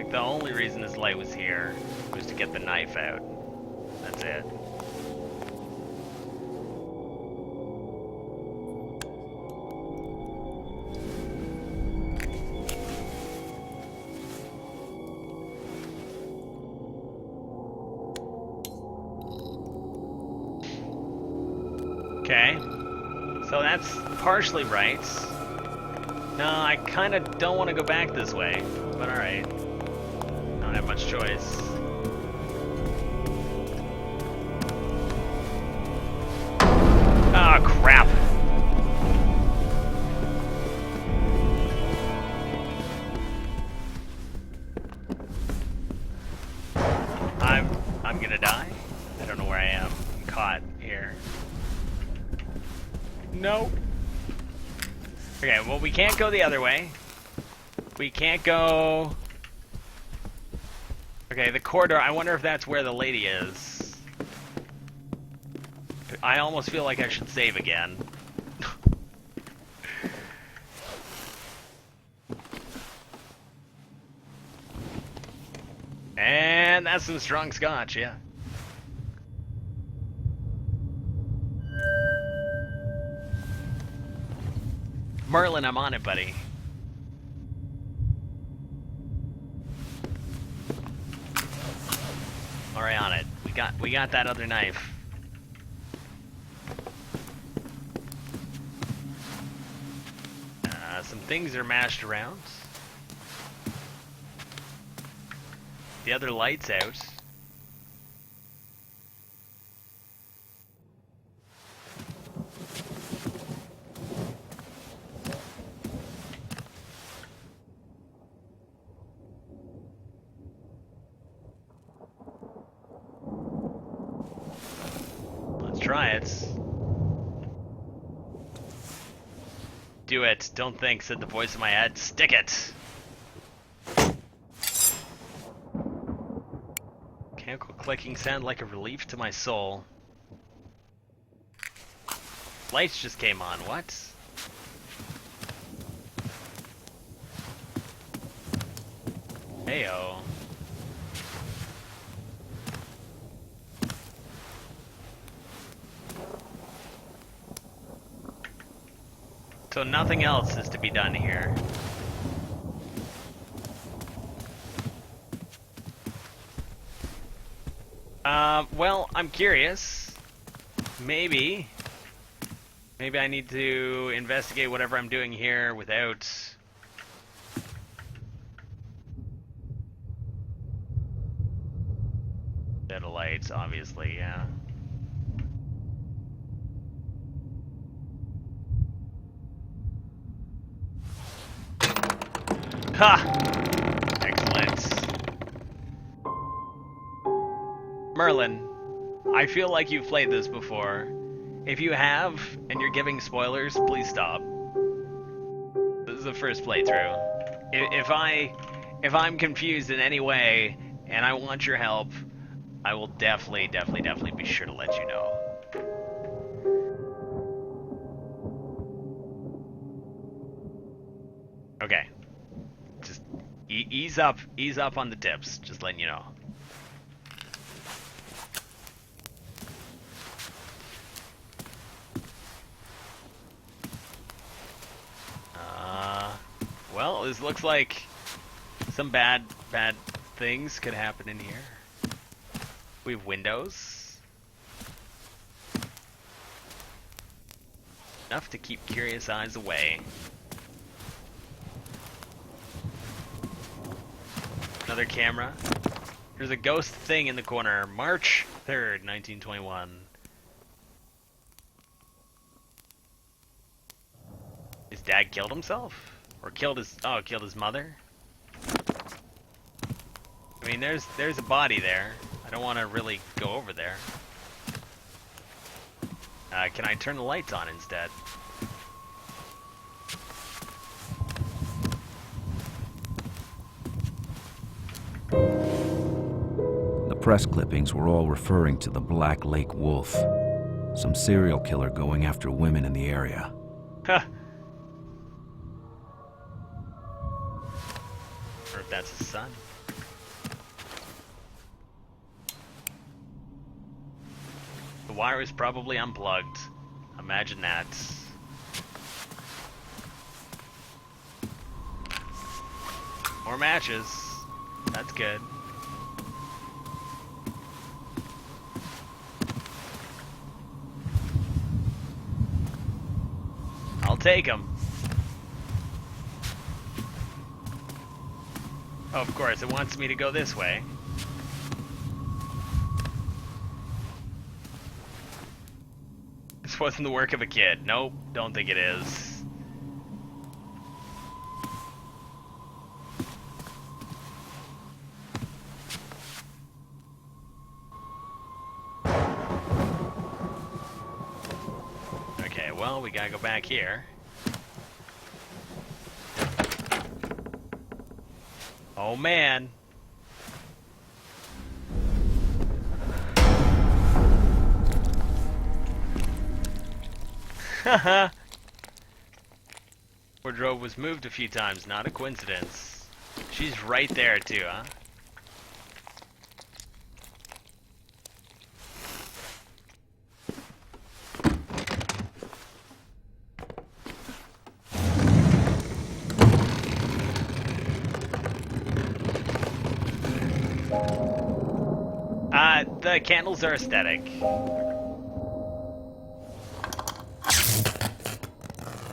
Like, the only reason this light was here was to get the knife out. That's it. Okay. So that's partially right. No, I kind of don't want to go back this way, but alright. I don't have much choice. Ah, crap. I'm gonna die. I don't know where I am. I'm caught here. No. Okay, well, we can't go the other way. We can't go... Okay, the corridor, I wonder if that's where the lady is. I almost feel like I should save again. And that's some strong scotch, yeah. Merlin, I'm on it, buddy. Alright, on it. We got that other knife. Some things are mashed around. The other light's out. Let's try it. Do it. Don't think, said the voice in my head. Stick it. Mechanical clicking sound like a relief to my soul. Lights just came on. What? Heyo. So nothing else is to be done here. Well, I'm curious. Maybe I need to investigate whatever I'm doing here without... Dead lights, obviously, yeah. Ha! Excellent. Merlin, I feel like you've played this before. If you have, and you're giving spoilers, please stop. This is the first playthrough. If I'm confused in any way, and I want your help, I will definitely be sure to let you know. Okay. Just ease up on the tips, just letting you know. Well, this looks like some bad things could happen in here. We have windows. Enough to keep curious eyes away. Another camera. There's a ghost thing in the corner. March 3rd, 1921. His dad killed himself? Or killed his mother? I mean, there's a body there. I don't want to really go over there. Can I turn the lights on instead? The press clippings were all referring to the Black Lake Wolf, some serial killer going after women in the area. Huh. Or if that's his son. wire is probably unplugged. Imagine that. More matches. That's good. I'll take them. Oh, of course, it wants me to go this way. This wasn't the work of a kid. Nope, don't think it is. Okay, well, we gotta go back here. Oh man. Haha. Wardrobe was moved a few times, not a coincidence. She's right there too, huh? The candles are aesthetic.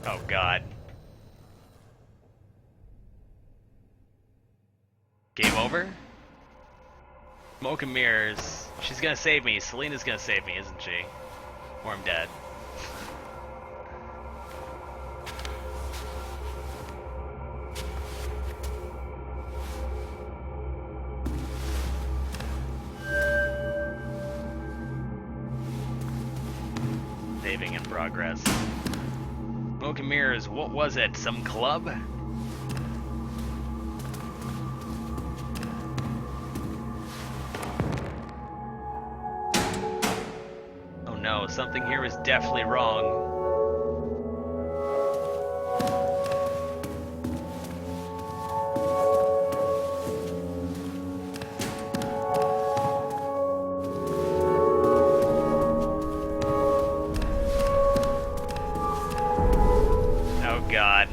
Oh god. Game over? Smoke and mirrors. She's gonna save me. Selena's gonna save me, isn't she? Or I'm dead. Saving in progress. Smoke and mirrors, what was it? Some club? Oh no, something here is definitely wrong. God.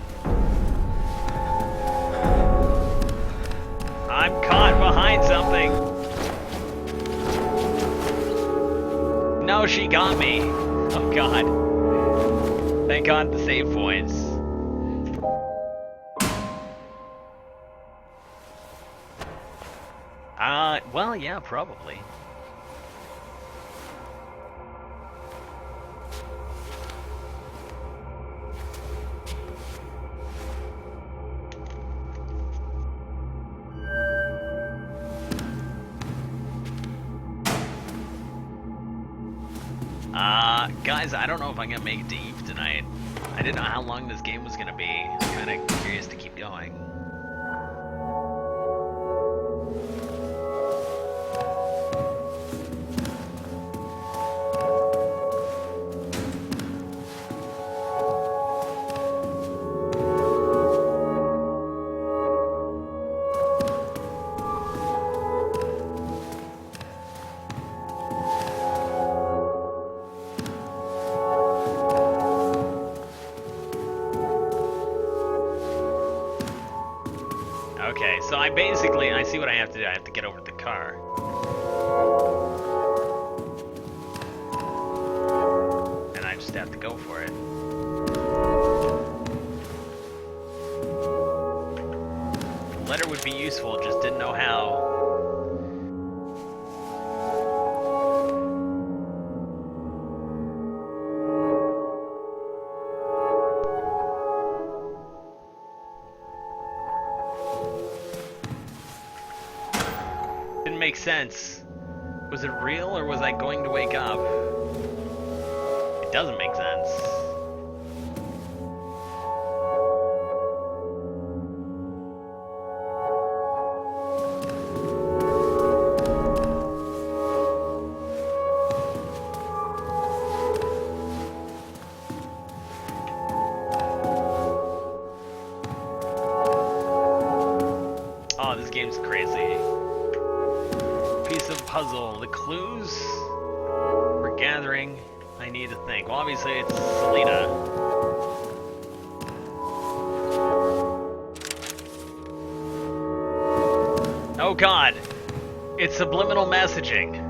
I'm caught behind something. No, she got me. Oh God. Thank God the save points. Well, yeah, probably. Guys, I don't know if I'm gonna make it to Eve tonight. I didn't know how long this game was gonna be. I'm kinda curious to keep going. Okay, so I see what I have to do. I have to get over to the car. And I just have to go for it. The letter would be useful, just didn't know how. Didn't make sense. Was it real or was I going to wake up? It doesn't make sense. Oh, this game's crazy. Piece of puzzle. The clues were gathering. I need to think. Well, obviously it's Selena. Oh god! It's subliminal messaging.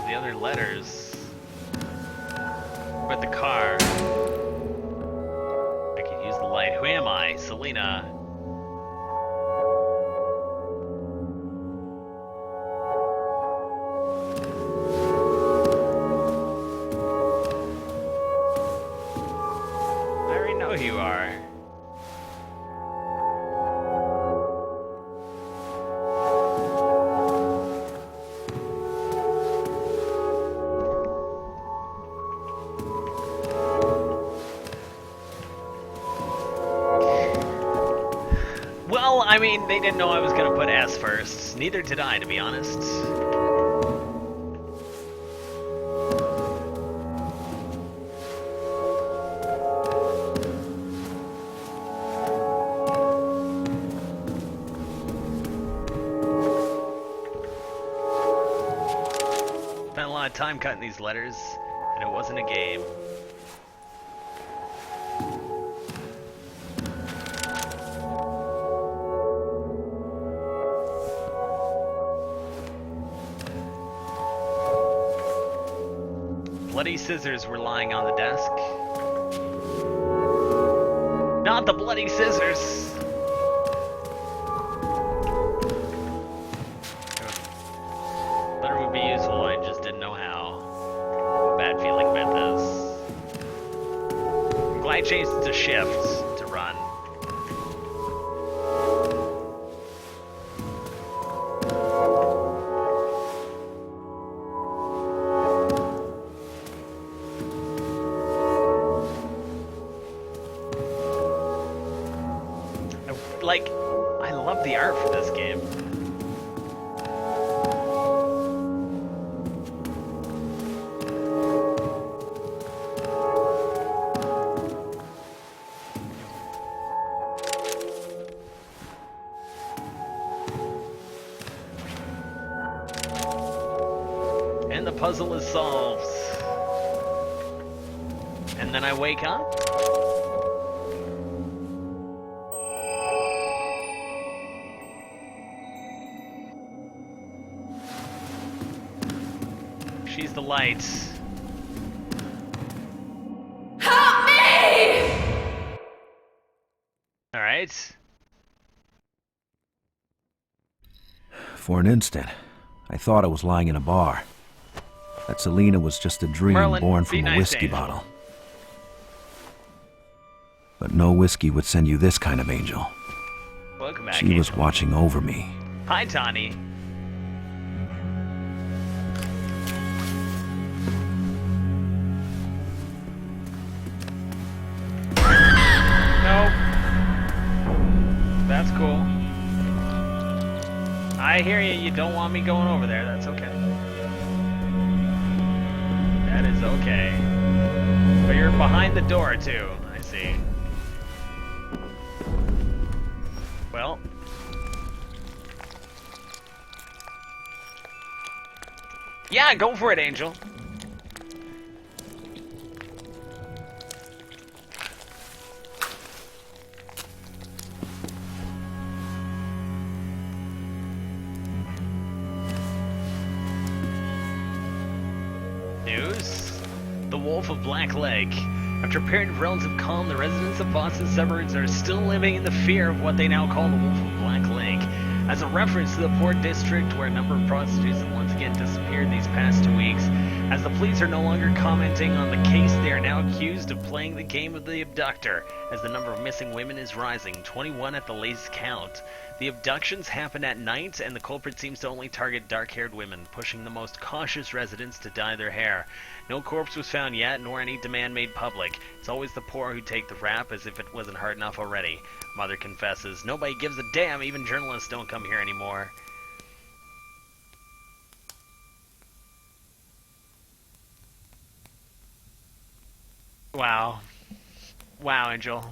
The other letters. But the car. I could use the light. Who am I? Selena. I already know who you are. Well, I mean, they didn't know I was gonna put S first. Neither did I, to be honest. Spent a lot of time cutting these letters, and it wasn't a game. Bloody scissors were lying on the desk. Not the bloody scissors! Letter would be useful, I just didn't know how. A bad feeling about this. I'm glad I changed it to shift to run. Like, I love the art for this game. And the puzzle is solved. And then I wake up. She's the light. Help me! Alright. For an instant, I thought I was lying in a bar. That Selena was just a dream Merlin, born be from a nice, whiskey Angel. bottle. But no whiskey would send you this kind of angel. Welcome back, She was Angel. watching over me. Hi, Tawny. Nope. That's cool. I hear you. You don't want me going over there. That's okay. That is okay. But you're behind the door, too. I see. Well. Yeah, go for it, Angel. News? The Wolf of Black Lake. After a period of relative calm, the residents of Boston suburbs are still living in the fear of what they now call the Wolf of Black Lake. As a reference to the poor district where a number of prostitutes have once again disappeared these past 2 weeks. As the police are no longer commenting on the case, they are now accused of playing the game of the abductor, as the number of missing women is rising, 21 at the latest count. The abductions happen at night, and the culprit seems to only target dark-haired women, pushing the most cautious residents to dye their hair. No corpse was found yet, nor any demand made public. It's always the poor who take the rap, as if it wasn't hard enough already. Mother confesses, nobody gives a damn, even journalists don't come here anymore. Wow. Wow, Angel.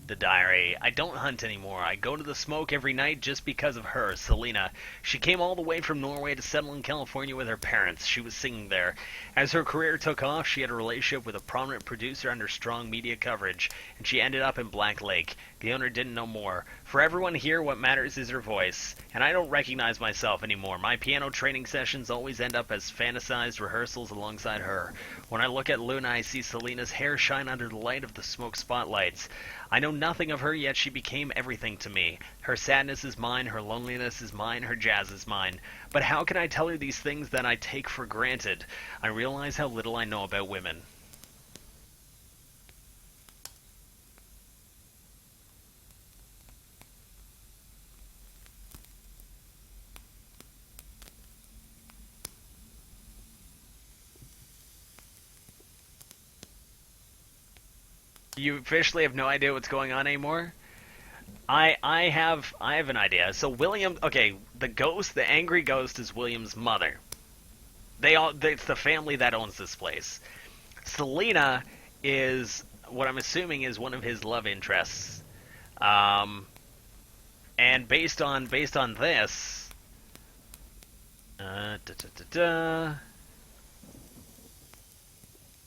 The diary. I don't hunt anymore. I go to the smoke every night just because of her, Selena. She came all the way from Norway to settle in California with her parents. She was singing there. As her career took off, she had a relationship with a prominent producer under strong media coverage, and she ended up in Black Lake. The owner didn't know more. For everyone here, what matters is her voice, and I don't recognize myself anymore. My piano training sessions always end up as fantasized rehearsals alongside her. When I look at Luna, I see Selena's hair shine under the light of the smoke spotlights. I know nothing of her, yet she became everything to me. Her sadness is mine, her loneliness is mine, her jazz is mine. But how can I tell her these things that I take for granted? I realize how little I know about women. You officially have no idea what's going on anymore? I have an idea. So William, okay, the ghost, the angry ghost is William's mother. It's the family that owns this place. Selena is what I'm assuming is one of his love interests. And based on this, da, da, da, da.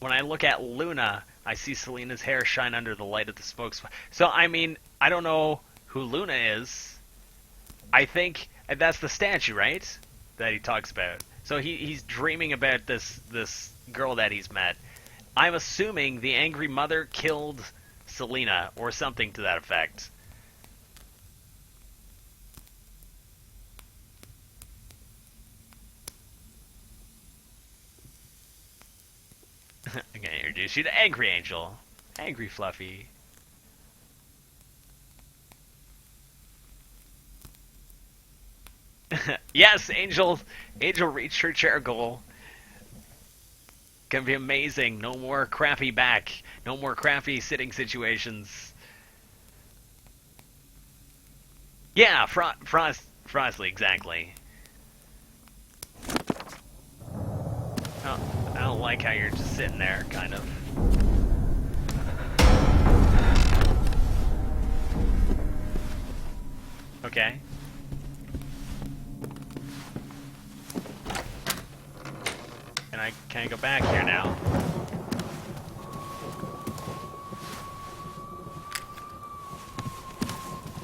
When I look at Luna, I see Selena's hair shine under the light of the smoke. So I mean, I don't know who Luna is. I think that's the statue, right? That he talks about. So he's dreaming about this girl that he's met. I'm assuming the angry mother killed Selena or something to that effect. I'm gonna introduce you to Angry Angel. Angry Fluffy. Yes, Angel reached her chair goal. Gonna be amazing. No more crappy back. No more crappy sitting situations. Yeah, Frostley, exactly. Oh, I don't like how you're just sitting there, kind of. Okay. Can I go back here now?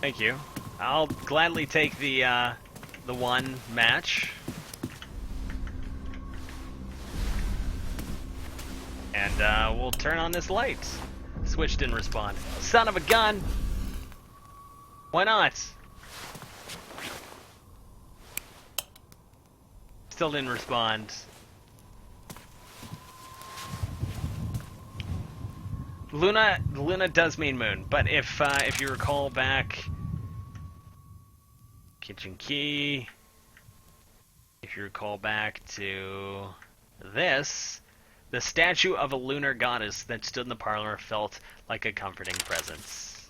Thank you. I'll gladly take the one match. And we'll turn on this light. Switch didn't respond. Son of a gun! Why not? Still didn't respond. Luna does mean moon, but if you recall back, kitchen key. If you recall back to this, the statue of a lunar goddess that stood in the parlor felt like a comforting presence.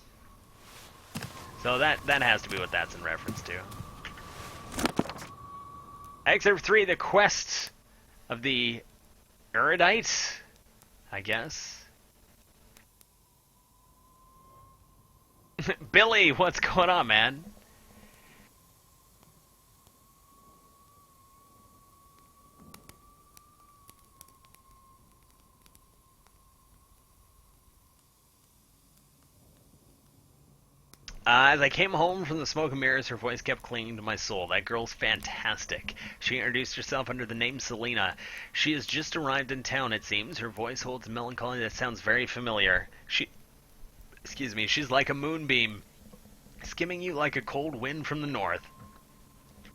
So that has to be what that's in reference to. Excerpt 3, the quest of the erudite, I guess. Billy, what's going on, man? As I came home from the smoke and mirrors, her voice kept clinging to my soul. That girl's fantastic. She introduced herself under the name Selena. She has just arrived in town, it seems. Her voice holds melancholy that sounds very familiar. She's like a moonbeam, skimming you like a cold wind from the north.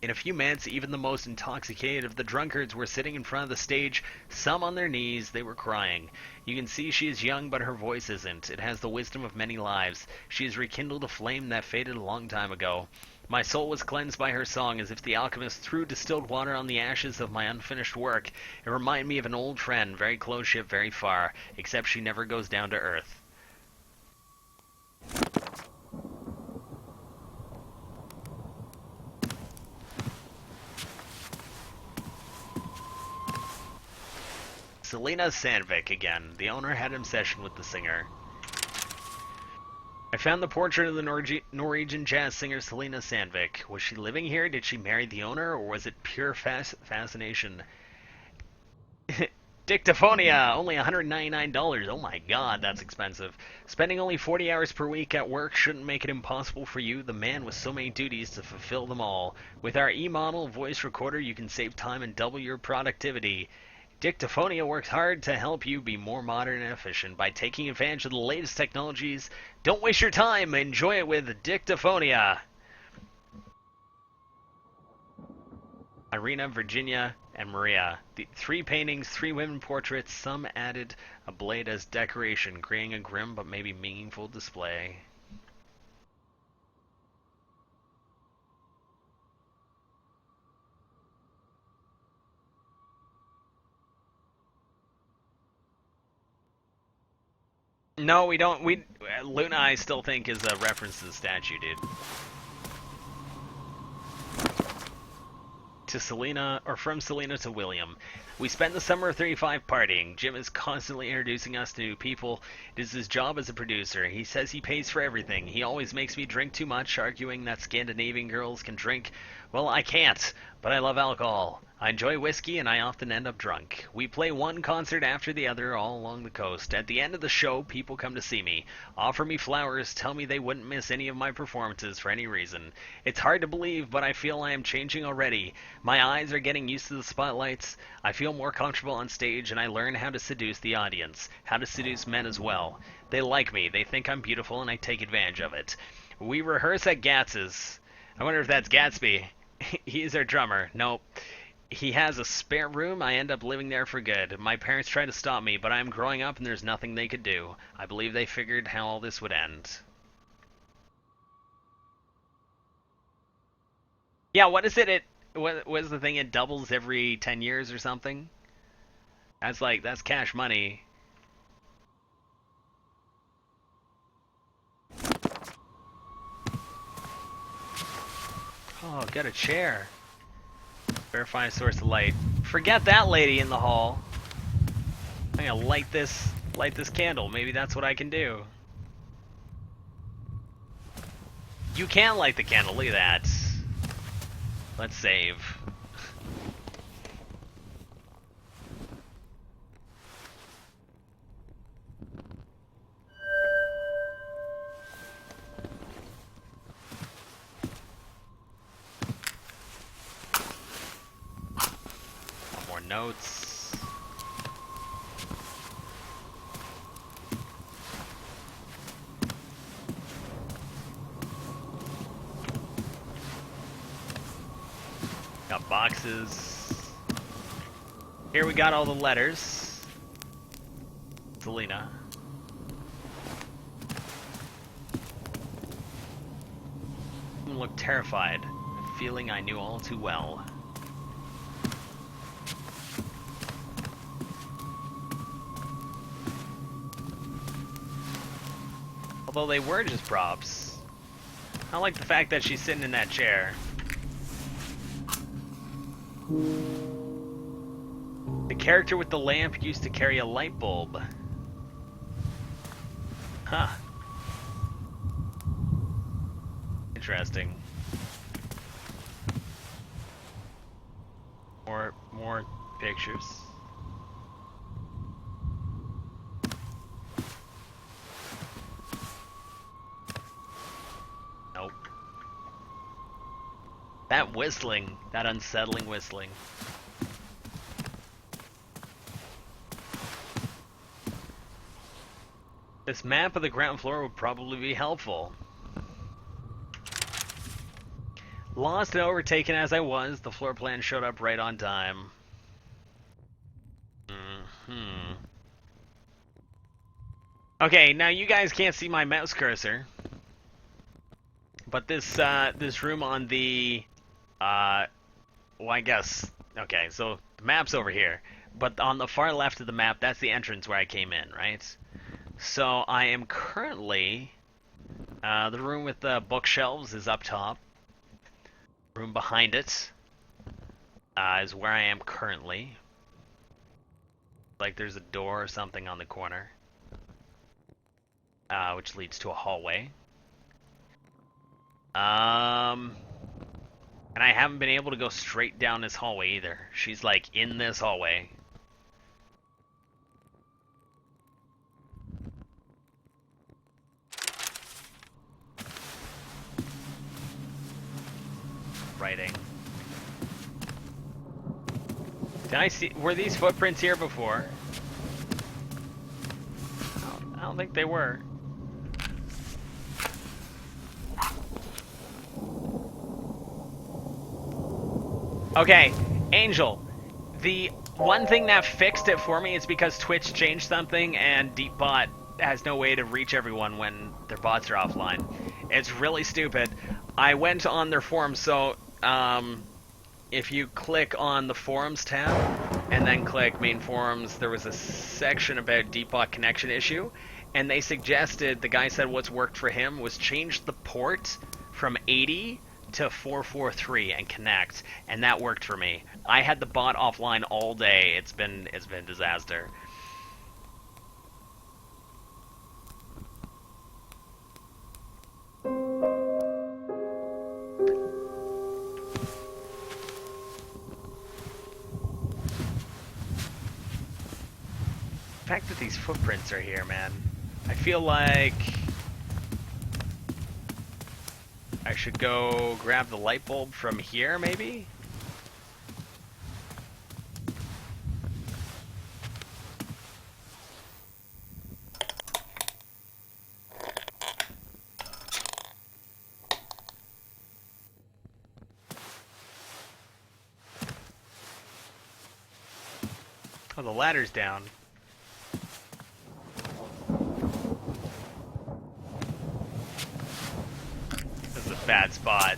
In a few minutes, even the most intoxicated of the drunkards were sitting in front of the stage, some on their knees. They were crying. You can see she is young, but her voice isn't. It has the wisdom of many lives. She has rekindled a flame that faded a long time ago. My soul was cleansed by her song, as if the alchemist threw distilled water on the ashes of my unfinished work. It reminded me of an old friend, very close yet very far, except she never goes down to earth. Selena Sandvik again. The owner had an obsession with the singer. I found the portrait of the Norwegian jazz singer Selena Sandvik. Was she living here? Did she marry the owner? Or was it pure fascination? Dictaphonia! Only $199. Oh my god, that's expensive. Spending only 40 hours per week at work shouldn't make it impossible for you, the man with so many duties, to fulfill them all. With our e-model voice recorder, you can save time and double your productivity. Dictaphonia works hard to help you be more modern and efficient by taking advantage of the latest technologies. Don't waste your time. Enjoy it with Dictaphonia. Irina, Virginia, and Maria. The 3 paintings, 3 women portraits. Some added a blade as decoration, creating a grim but maybe meaningful display. No, we don't. Luna, I still think, is a reference to the statue, dude. To Selena, or from Selena to William. We spent the summer of 35 partying. Jim is constantly introducing us to new people. It is his job as a producer. He says he pays for everything. He always makes me drink too much, arguing that Scandinavian girls can drink. Well, I can't, but I love alcohol. I enjoy whiskey, and I often end up drunk. We play one concert after the other all along the coast. At the end of the show, people come to see me, offer me flowers, tell me they wouldn't miss any of my performances for any reason. It's hard to believe, but I feel I am changing already. My eyes are getting used to the spotlights. I feel more comfortable on stage, and I learn how to seduce the audience, how to seduce men as well. They like me, they think I'm beautiful, and I take advantage of it. We rehearse at Gatz's. I wonder if that's Gatsby. He's our drummer. Nope. He has a spare room. I end up living there for good. My parents tried to stop me, but I'm growing up and there's nothing they could do. I believe they figured how all this would end. Yeah, what is it? What is the thing? It doubles every 10 years or something? That's cash money. Oh, got a chair. Verify source of light. Forget that lady in the hall. I'm gonna light this candle. Maybe that's what I can do. You can light the candle. Look at that. Let's save. More notes. Got boxes. Here we got all the letters. Selena. You look terrified, a feeling I knew all too well. Although they were just props. I like the fact that she's sitting in that chair. The character with the lamp used to carry a light bulb. Huh. Interesting. More pictures. Nope. That whistling, that unsettling whistling. This map of the ground floor would probably be helpful. Lost and overtaken as I was, the floor plan showed up right on time. Okay, now you guys can't see my mouse cursor, but this room on the well, I guess, okay, so the map's over here, but on the far left of the map, that's the entrance where I came in, right? So I am currently, the room with the bookshelves is up top. Room behind it is where I am currently. Like there's a door or something on the corner, which leads to a hallway. And I haven't been able to go straight down this hallway either. She's like in this hallway. Writing. Did I see? Were these footprints here before? I don't think they were. Okay, Angel. The one thing that fixed it for me is because Twitch changed something and DeepBot has no way to reach everyone when their bots are offline. It's really stupid. I went on their forums, so if you click on the forums tab and then click main forums, there was a section about DeepBot connection issue, and they suggested, the guy said what's worked for him was change the port from 80 to 443 and connect, and that worked for me. I had the bot offline all day. It's been a disaster. The fact that these footprints are here, man. I feel like I should go grab the light bulb from here, maybe? Oh, the ladder's down. This is a bad spot.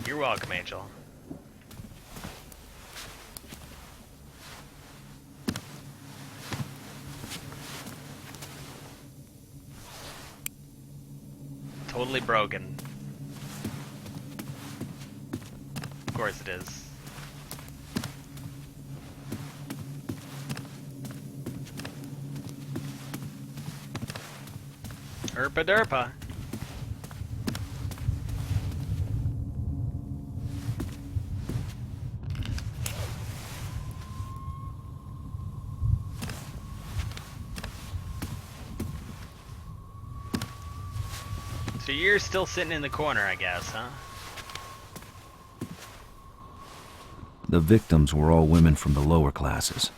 You're welcome, Angel. Totally broken. Of course it is. Erpa derpa. So you're still sitting in the corner, I guess, huh? The victims were all women from the lower classes,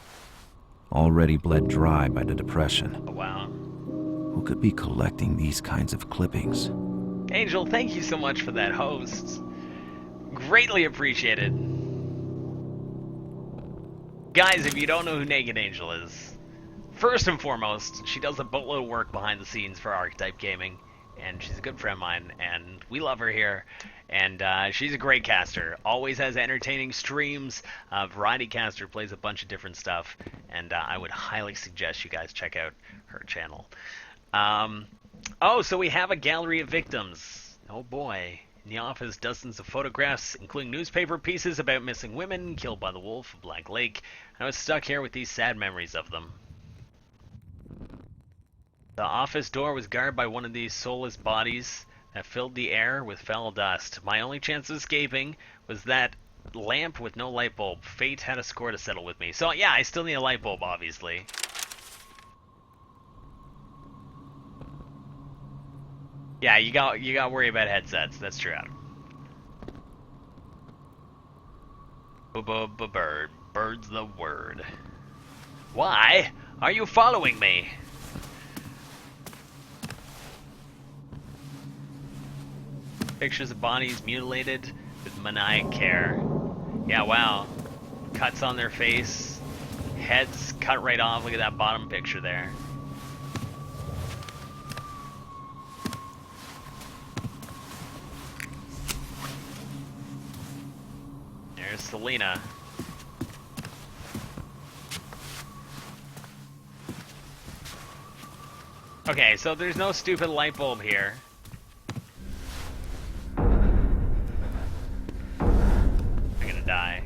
already bled dry by the depression. Oh, wow. Who could be collecting these kinds of clippings? Angel, thank you so much for that host. Greatly appreciated. Guys, if you don't know who Naked Angel is, first and foremost, she does a boatload of work behind the scenes for Archetype Gaming, and she's a good friend of mine, and we love her here. And she's a great caster, always has entertaining streams, variety caster, plays a bunch of different stuff, and I would highly suggest you guys check out her channel. Oh, so we have a gallery of victims. Oh boy. In the office, dozens of photographs, including newspaper pieces about missing women killed by the wolf of Black Lake. I was stuck here with these sad memories of them. The office door was guarded by one of these soulless bodies that filled the air with foul dust. My only chance of escaping was that lamp with no light bulb. Fate had a score to settle with me. So yeah, I still need a light bulb, obviously. Yeah, you got to worry about headsets. That's true, Adam. Bird. Bird's the word. Why are you following me? Pictures of bodies mutilated with maniac care. Yeah, wow. Cuts on their face. Heads cut right off. Look at that bottom picture there. There's Selena. Okay, so there's no stupid light bulb here. I'm gonna die.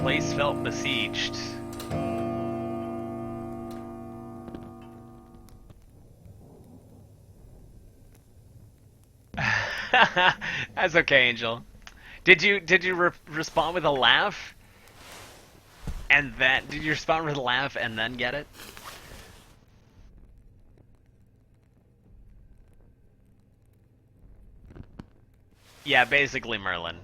place felt besieged. That's okay, Angel. Did you respond with a laugh? And then did you respond with a laugh and then get it? Yeah, basically Merlin.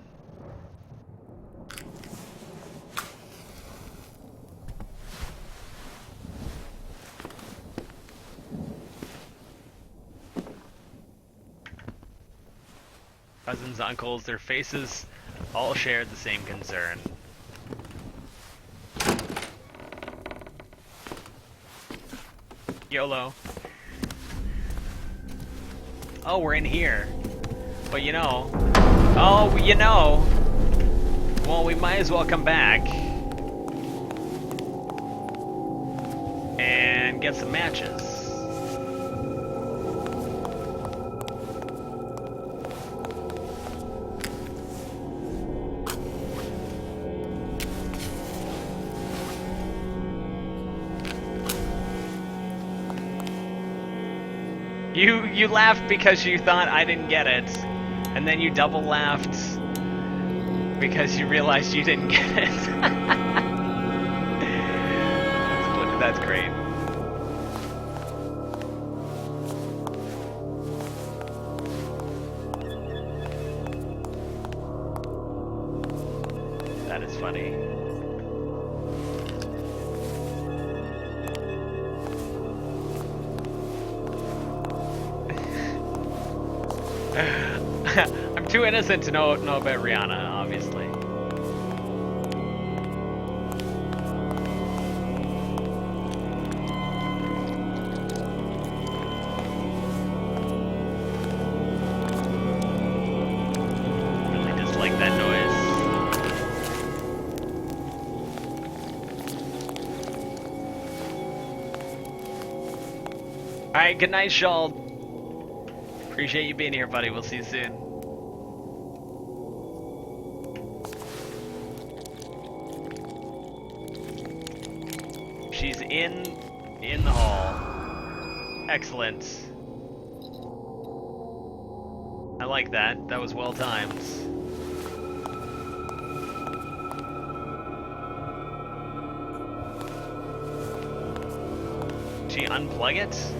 Cousins, uncles, their faces all shared the same concern. YOLO. Oh, we're in here. But you know... Oh, you know... Well, we might as well come back. And get some matches. You laughed because you thought I didn't get it, and then you double laughed because you realized you didn't get it. That's great. That is funny. I'm too innocent to know about Rihanna, obviously. Really dislike that noise. Alright, good night, Shawl. Appreciate you being here, buddy. We'll see you soon. She's in the hall. Excellent. I like that. That was well timed. Did she unplug it?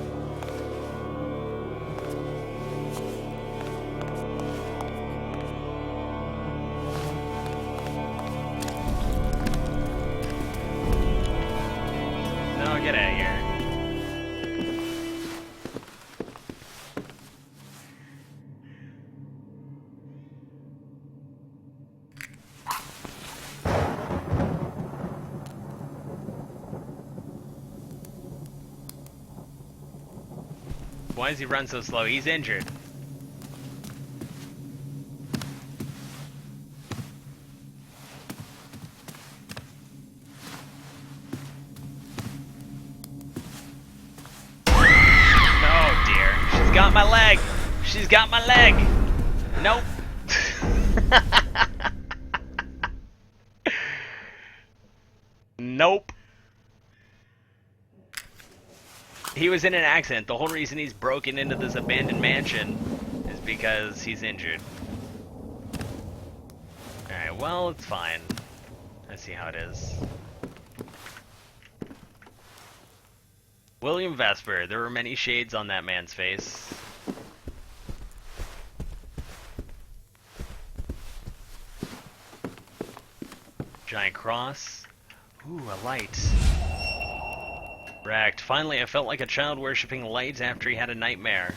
Get out of here. Why does he run so slow? He's injured. Got my leg. She's got my leg. Nope. Nope. He was in an accident. The whole reason he's broken into this abandoned mansion is because he's injured. Alright, well, it's fine. Let's see how it is. William Vesper, there were many shades on that man's face. Giant cross. Ooh, a light. Wrecked. Finally, I felt like a child worshipping light after he had a nightmare.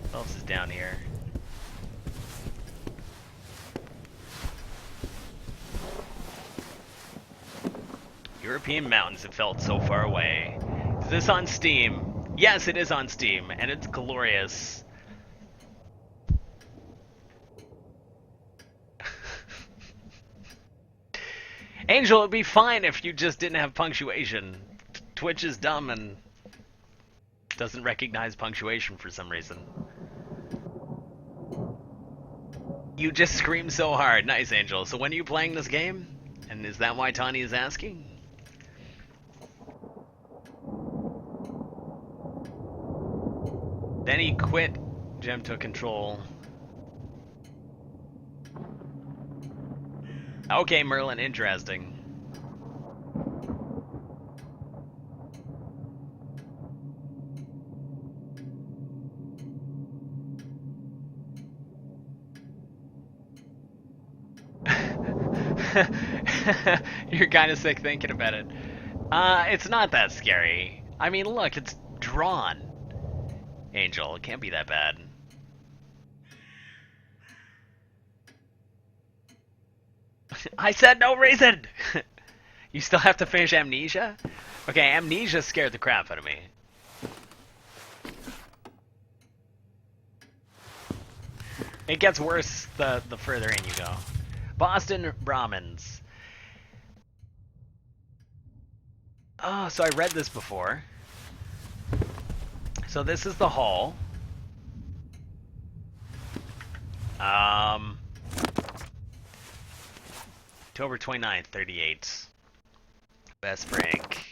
What else is down here? European mountains have felt so far away. Is this on Steam? Yes, it is on Steam, and it's glorious. Angel, it'd be fine if you just didn't have punctuation. Twitch is dumb and doesn't recognize punctuation for some reason. You just scream so hard. Nice, Angel. So when are you playing this game? And is that why Tawny is asking? Then he quit. Gem took control. Okay, Merlin, interesting. You're kind of sick thinking about it. It's not that scary. I mean, look, it's drawn. Angel, it can't be that bad. I said no reason! You still have to finish Amnesia? Okay, Amnesia scared the crap out of me. It gets worse the further in you go. Boston Brahmins. Oh, so I read this before. So this is the hall. October 29th, 38. Best prank.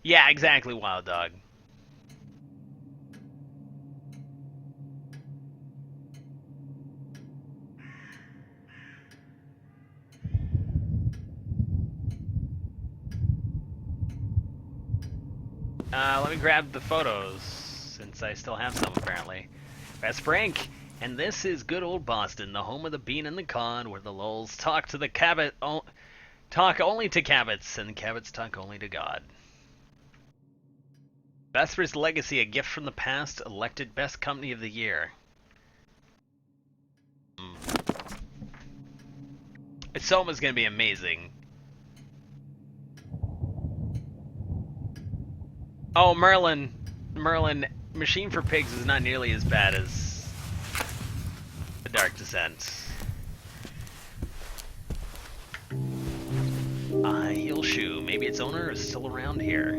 Yeah, exactly, Wild Dog. Let me grab the photos, since I still have some, apparently. Best prank, and this is good old Boston, the home of the bean and the cod, where the lulls talk to the cabot, talk only to cabots, and the cabots talk only to God. Vesper's Legacy, a gift from the past, elected best company of the year. Soma's gonna be amazing. Oh, Merlin, Machine for Pigs is not nearly as bad as The Dark Descent. A heel shoe. Maybe its owner is still around here.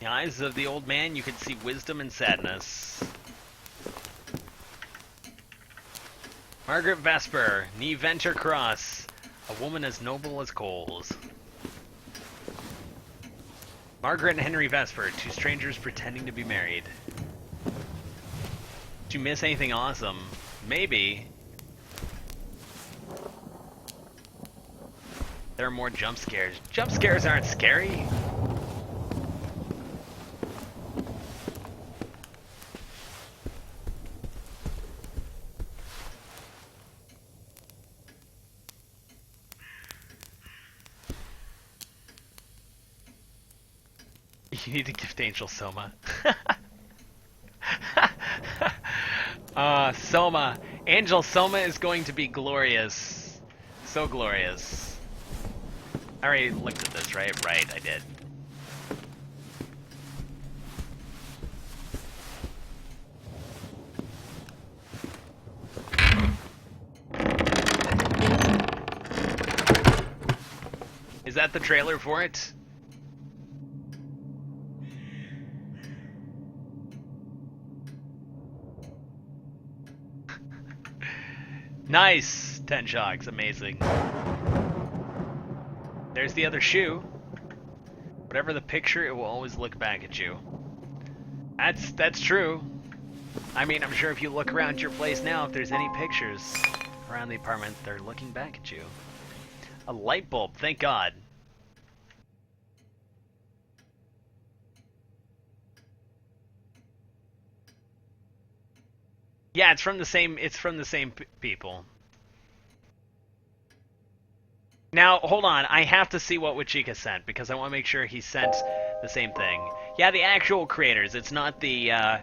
In the eyes of the old man, you could see wisdom and sadness. Margaret Vesper, knee venture cross. A woman as noble as coals. Margaret and Henry Vesper, two strangers pretending to be married. Did you miss anything awesome? Maybe. There are more jump scares. Jump scares aren't scary. You need to gift Angel Soma. Soma. Angel Soma is going to be glorious. So glorious. I already looked at this, right? Right, I did. Is that the trailer for it? Nice! 10 shocks, amazing. There's the other shoe. Whatever the picture, it will always look back at you. That's true. I mean, I'm sure if you look around your place now, if there's any pictures around the apartment, they're looking back at you. A light bulb, thank God. Yeah, it's from the same people. Now, hold on. I have to see what Wachika sent because I want to make sure he sent the same thing. Yeah, the actual creators. It's not the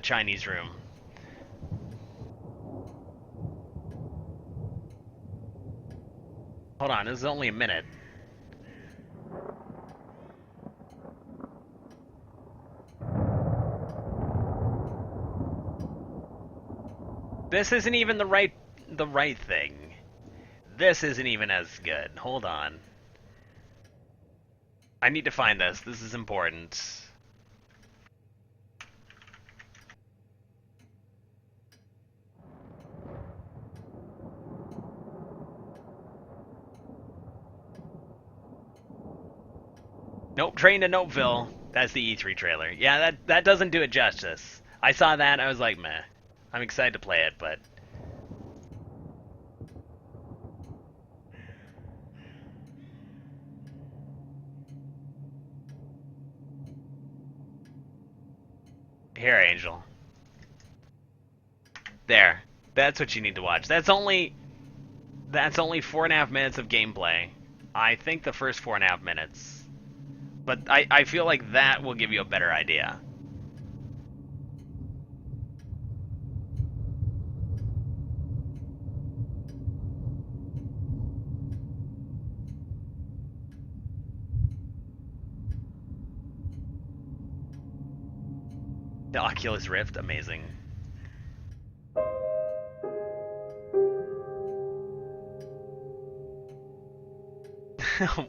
Chinese room. Hold on. This is only a minute. This isn't even the right thing. This isn't even as good. Hold on. I need to find this. This is important. Nope, Train to Nopeville. That's the E3 trailer. Yeah, that doesn't do it justice. I saw that, I was like, meh. I'm excited to play it, but... Here, Angel. There. That's what you need to watch. That's only 4.5 minutes of gameplay. I think the first 4.5 minutes. But I feel like that will give you a better idea. The Oculus Rift, amazing.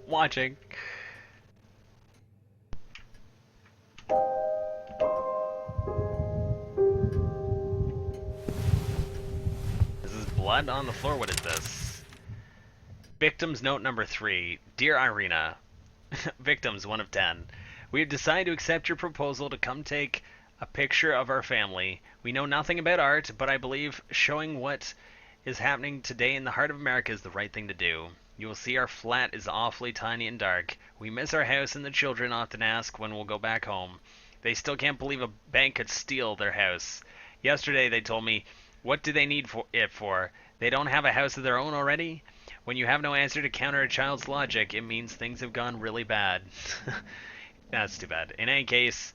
Watching. This is blood on the floor. What is this? Victim's note number 3. Dear Irina, victims 1 of 10. We have decided to accept your proposal to come take a picture of our family. We know nothing about art, but I believe showing what is happening today in the heart of America is the right thing to do. You will see our flat is awfully tiny and dark. We miss our house, and the children often ask when we'll go back home. They still can't believe a bank could steal their house. Yesterday they told me, what do they need it for? They don't have a house of their own already? When you have no answer to counter a child's logic, it means things have gone really bad. That's too bad. In any case,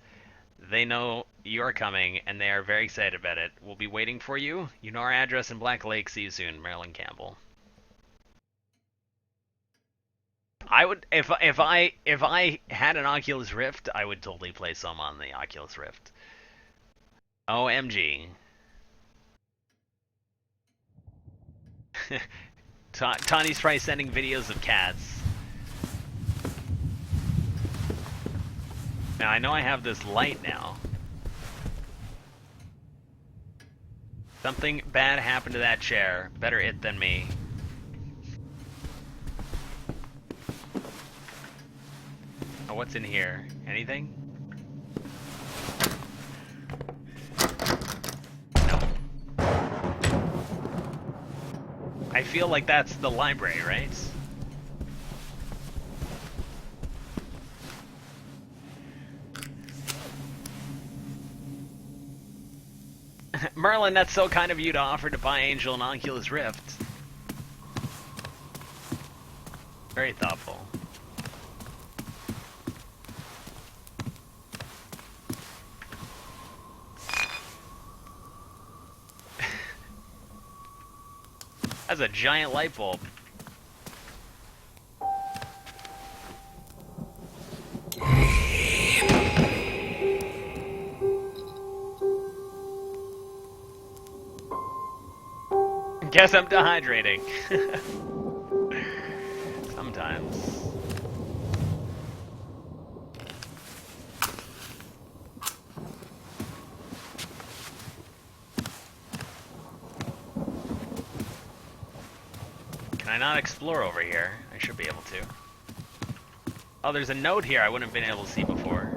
they know you're coming, and they are very excited about it. We'll be waiting for you. You know our address in Black Lake. See you soon, Marilyn Campbell. I would, if I had an Oculus Rift, I would totally play some on the Oculus Rift. OMG. Tawny's probably sending videos of cats. Now I know I have this light now. Something bad happened to that chair. Better it than me. Oh, what's in here? Anything? No. I feel like that's the library, right? Merlin, that's so kind of you to offer to buy Angel an Oculus Rift. Very thoughtful. That's a giant light bulb. Guess I'm dehydrating. Sometimes. Can I not explore over here? I should be able to. Oh, there's a note here I wouldn't have been able to see before.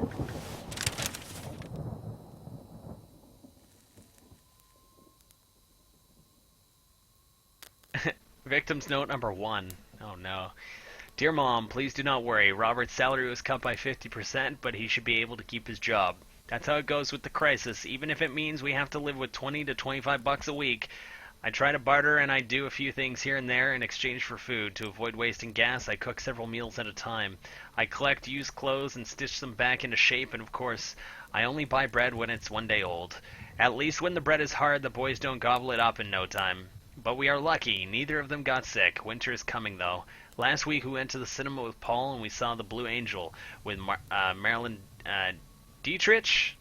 Victim's note number 1. Oh no. Dear Mom, please do not worry. Robert's salary was cut by 50%, but he should be able to keep his job. That's how it goes with the crisis. Even if it means we have to live with 20 to 25 bucks a week, I try to barter and I do a few things here and there in exchange for food. To avoid wasting gas, I cook several meals at a time. I collect used clothes and stitch them back into shape, and of course, I only buy bread when it's 1 day old. At least when the bread is hard, the boys don't gobble it up in no time. But we are lucky. Neither of them got sick. Winter is coming, though. Last week we went to the cinema with Paul and we saw The Blue Angel with Marilyn Dietrich.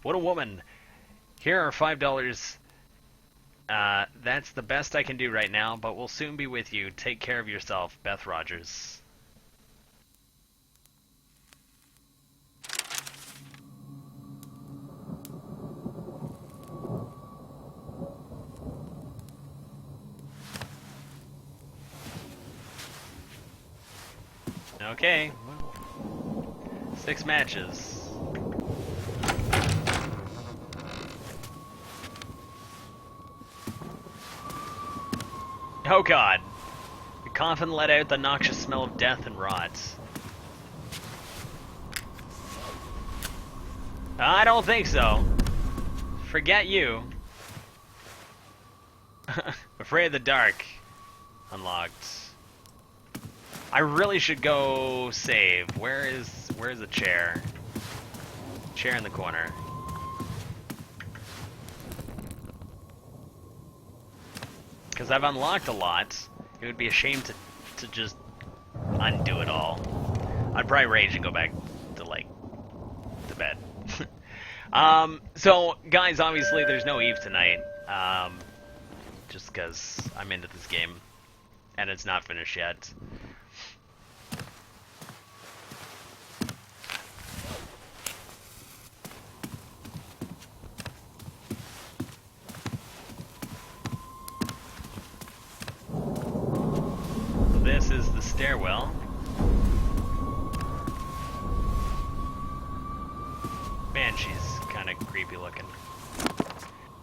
What a woman. Here are $5. That's the best I can do right now, but we'll soon be with you. Take care of yourself, Beth Rogers. Okay. 6 matches. Oh god. The coffin let out the noxious smell of death and rot. I don't think so. Forget you. Afraid of the dark. Unlocked. I really should go save. Where's the chair? Chair in the corner. Because I've unlocked a lot. It would be a shame to just undo it all. I'd probably rage and go back to, like, to bed. So, guys, obviously there's no Eve tonight. Just because I'm into this game. And it's not finished yet. This is the stairwell. Man, she's kind of creepy looking.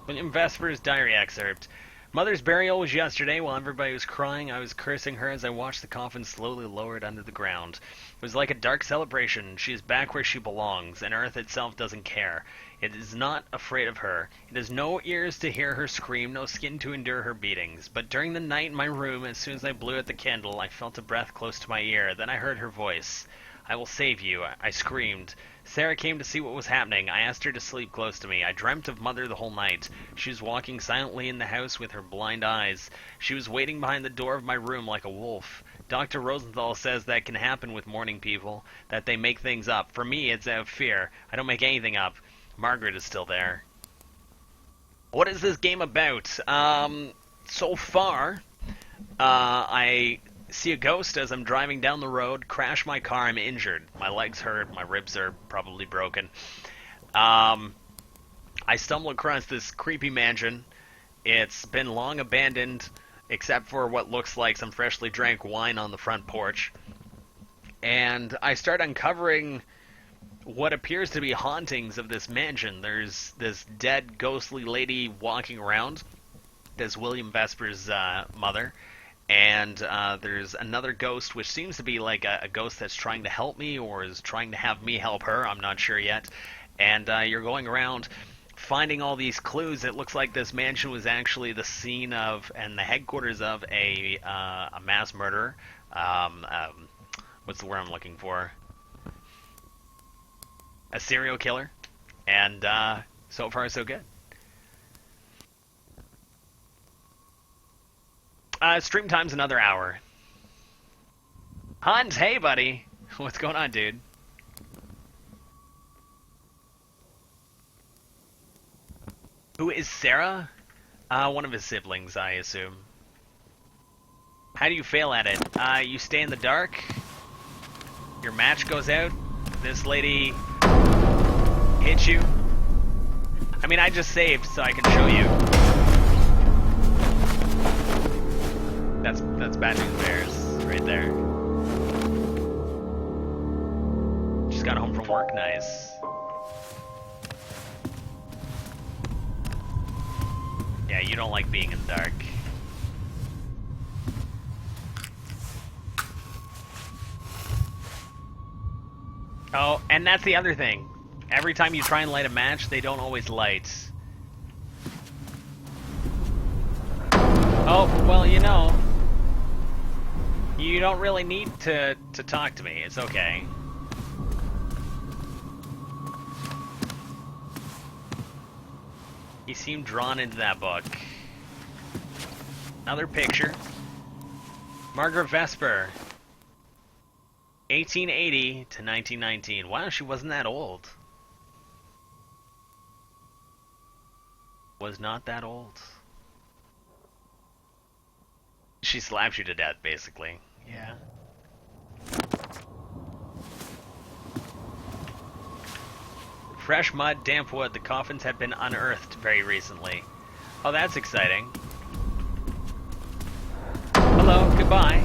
William Vesper's diary excerpt. Mother's burial was yesterday. While everybody was crying, I was cursing her as I watched the coffin slowly lowered under the ground. It was like a dark celebration. She is back where she belongs, and Earth itself doesn't care. It is not afraid of her. It has no ears to hear her scream, no skin to endure her beatings. But during the night in my room, as soon as I blew out the candle, I felt a breath close to my ear. Then I heard her voice. I will save you, I screamed. Sarah came to see what was happening. I asked her to sleep close to me. I dreamt of Mother the whole night. She was walking silently in the house with her blind eyes. She was waiting behind the door of my room like a wolf. Dr. Rosenthal says that can happen with morning people, that they make things up. For me, it's out of fear. I don't make anything up. Margaret is still there. What is this game about? So far, I see a ghost as I'm driving down the road, crash my car, I'm injured. My legs hurt, my ribs are probably broken. I stumble across this creepy mansion. It's been long abandoned, except for what looks like some freshly drank wine on the front porch. And I start uncovering what appears to be hauntings of this mansion. There's this dead, ghostly lady walking around. There's William Vesper's mother. And there's another ghost, which seems to be like a ghost that's trying to help me or is trying to have me help her. I'm not sure yet. And you're going around finding all these clues. It looks like this mansion was actually the scene of and the headquarters of a mass murder. What's the word I'm looking for? A serial killer. And so far, so good. Stream time's another hour. Hunt, hey buddy. What's going on, dude? Who is Sarah? One of his siblings, I assume. How do you fail at it? You stay in the dark. Your match goes out. This lady hits you. I mean, I just saved so I can show you. That's Bad News Bears right there. Just got home from work, nice. Yeah, you don't like being in the dark. Oh, and that's the other thing. Every time you try and light a match, they don't always light. Oh, well, you know, you don't really need to talk to me. It's okay. He seemed drawn into that book. Another picture. Margaret Vesper. 1880 to 1919. Wow, she wasn't that old. Was not that old. She slapped you to death, basically. Yeah. Fresh mud, damp wood. The coffins had been unearthed very recently. Oh, that's exciting. Hello, goodbye.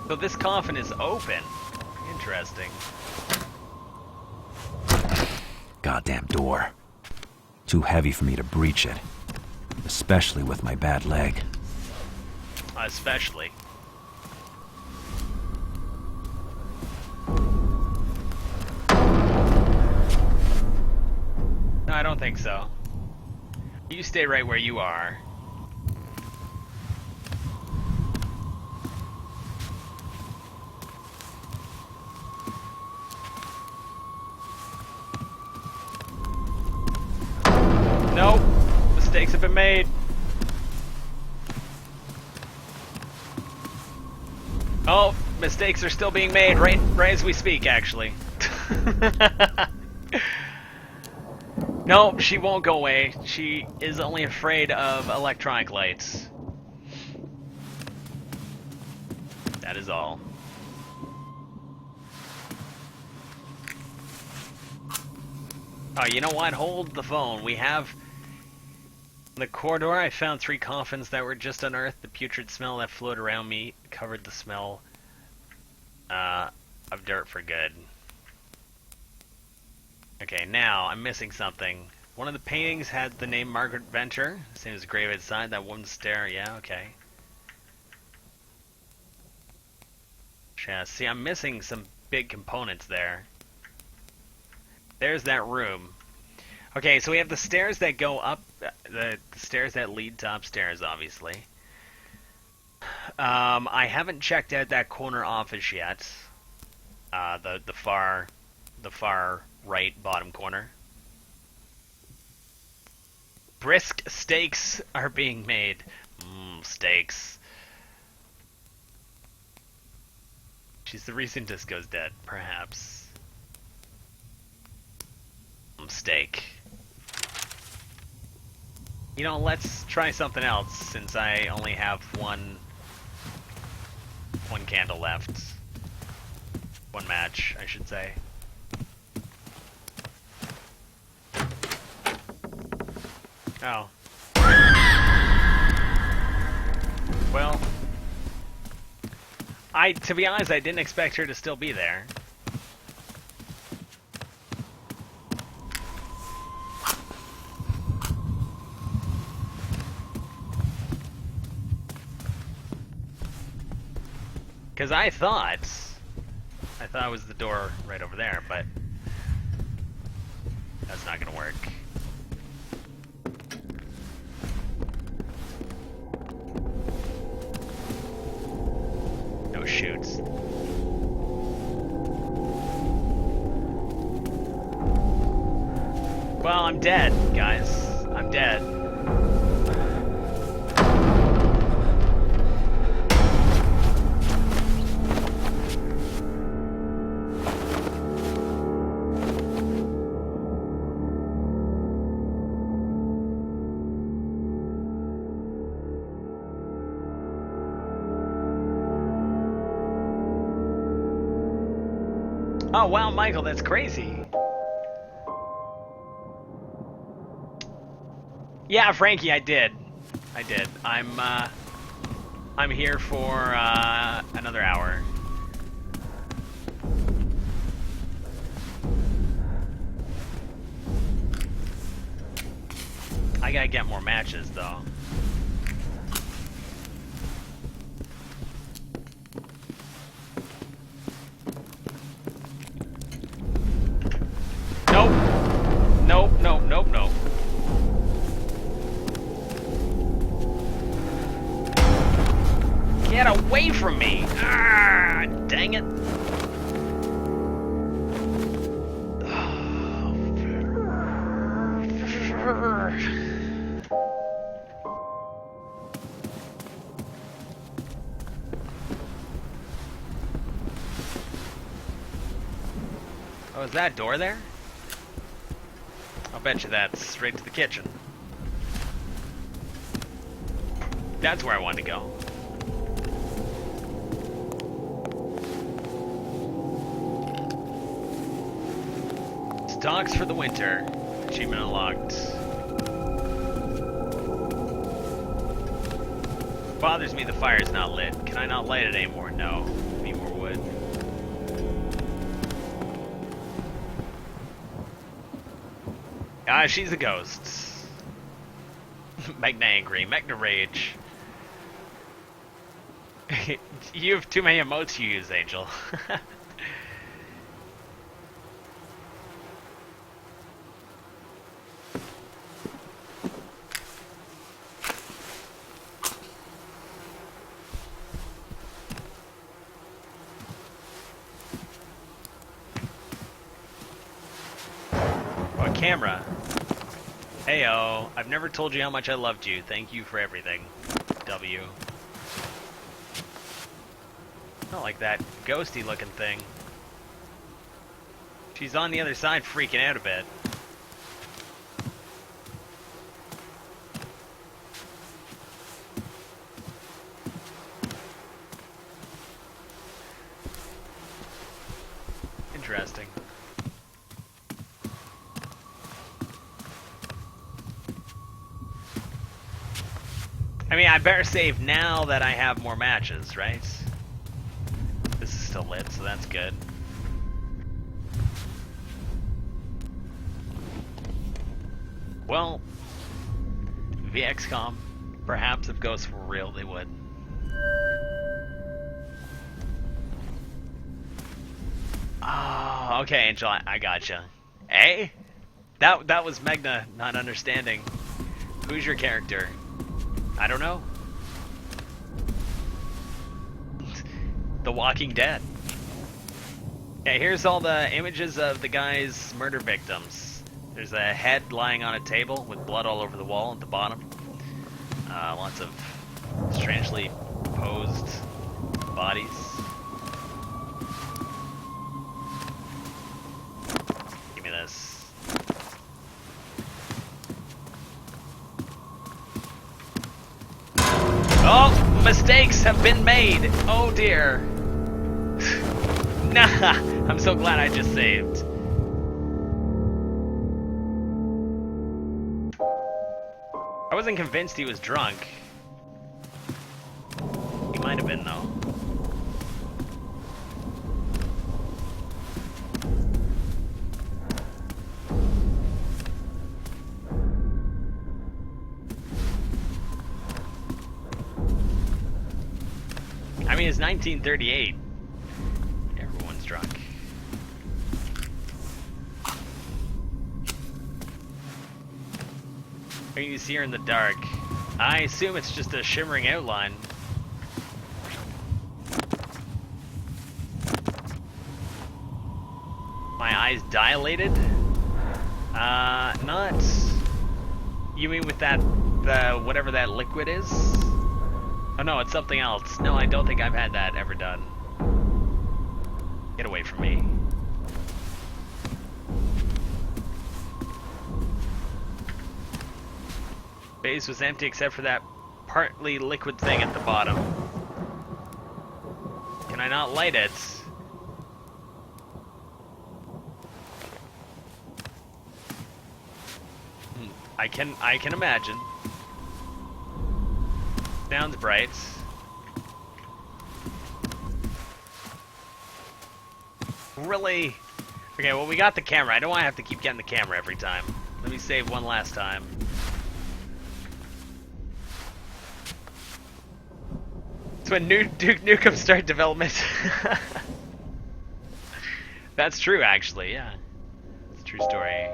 So this coffin is open. Interesting. Goddamn door. Too heavy for me to breach it. Especially with my bad leg. Especially. No, I don't think so. You stay right where you are. Nope. Mistakes have been made. Oh, mistakes are still being made right as we speak, actually. No, she won't go away. She is only afraid of electronic lights. That is all. Oh, you know what? Hold the phone. We have... In the corridor, I found 3 coffins that were just unearthed. The putrid smell that floated around me covered the smell of dirt for good. Okay, now I'm missing something. One of the paintings had the name Margaret Venture. Same as the grave outside. That woman's stare. Yeah, okay. Yeah, see, I'm missing some big components there. There's that room. Okay, so we have the stairs that go up, the stairs that lead to upstairs, obviously. I haven't checked out that corner office yet. The far right bottom corner. Brisk steaks are being made. Steaks. She's the reason Disco's dead, perhaps. Steak. You know, let's try something else, since I only have one candle left. One match, I should say. Oh. Well, to be honest, I didn't expect her to still be there. Because I thought it was the door right over there, but that's not gonna work. No shoots. Well, I'm dead, guys. I'm dead. Oh wow, Michael, that's crazy. Yeah, Frankie, I did. I'm here for another hour. I gotta get more matches though. Get away from me! Ah, dang it. Oh, is that door there? I'll bet you that's straight to the kitchen. That's where I wanted to go. Stocks for the winter. Achievement unlocked. Bothers me the fire's not lit. Can I not light it anymore? No. Need more wood. Ah, she's a ghost. Megna angry. Megna rage. You have too many emotes you use, Angel. Oh, camera. Heyo, I've never told you how much I loved you. Thank you for everything. W. I don't like that ghosty looking thing. She's on the other side freaking out a bit. Interesting. I mean, I better save now that I have more matches, right? This is still lit, so that's good. Well, VXCOM, perhaps if ghosts were real, they would. Oh, okay, Angel, I gotcha. Eh? That was Megna not understanding. Who's your character? I don't know. The Walking Dead. Yeah, here's all the images of the guy's murder victims. There's a head lying on a table with blood all over the wall at the bottom. Lots of strangely posed bodies. Give me this. Oh, mistakes have been made. Oh dear. Nah, I'm so glad I just saved. I wasn't convinced he was drunk. He might have been, though. I mean, it's 1938. Everyone's drunk. You can see her in the dark. I assume it's just a shimmering outline. My eyes dilated? Not... You mean with that, whatever that liquid is? Oh no, it's something else. No, I don't think I've had that ever done. Get away from me. Base was empty except for that partly liquid thing at the bottom. Can I not light it? I can imagine. Sounds bright. Really? Okay, well we got the camera. I don't want to have to keep getting the camera every time. Let me save one last time. It's when Duke Nukem start development. That's true, actually. Yeah, it's a true story.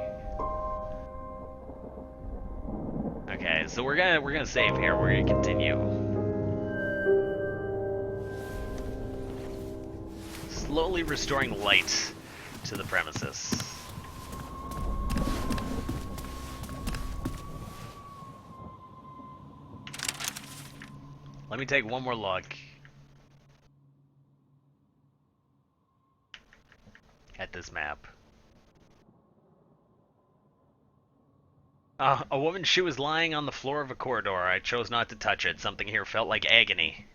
Okay, so we're gonna save here. We're gonna continue. slowly restoring light to the premises. Let me take one more look at this map. A woman's shoe was lying on the floor of a corridor. I chose not to touch it. Something here felt like agony.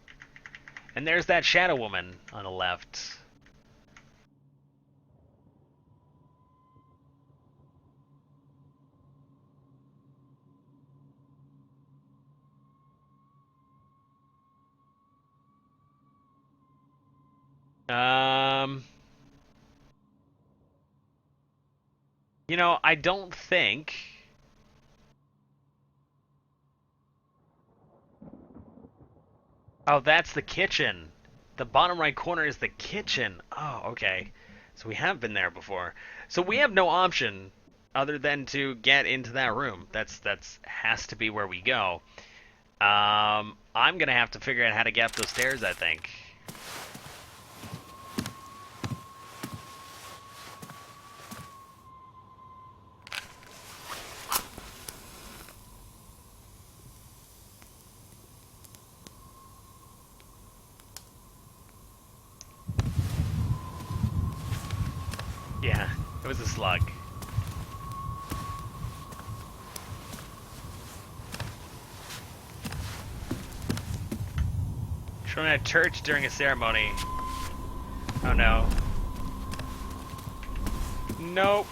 And there's that shadow woman on the left. You know, I don't think... Oh, that's the kitchen. The bottom right corner is the kitchen. Oh, okay. So we have been there before. So we have no option other than to get into that room. That's has to be where we go. I'm gonna have to figure out how to get up those stairs, I think. Yeah, it was a slug. Shown at church during a ceremony. Oh no. Nope.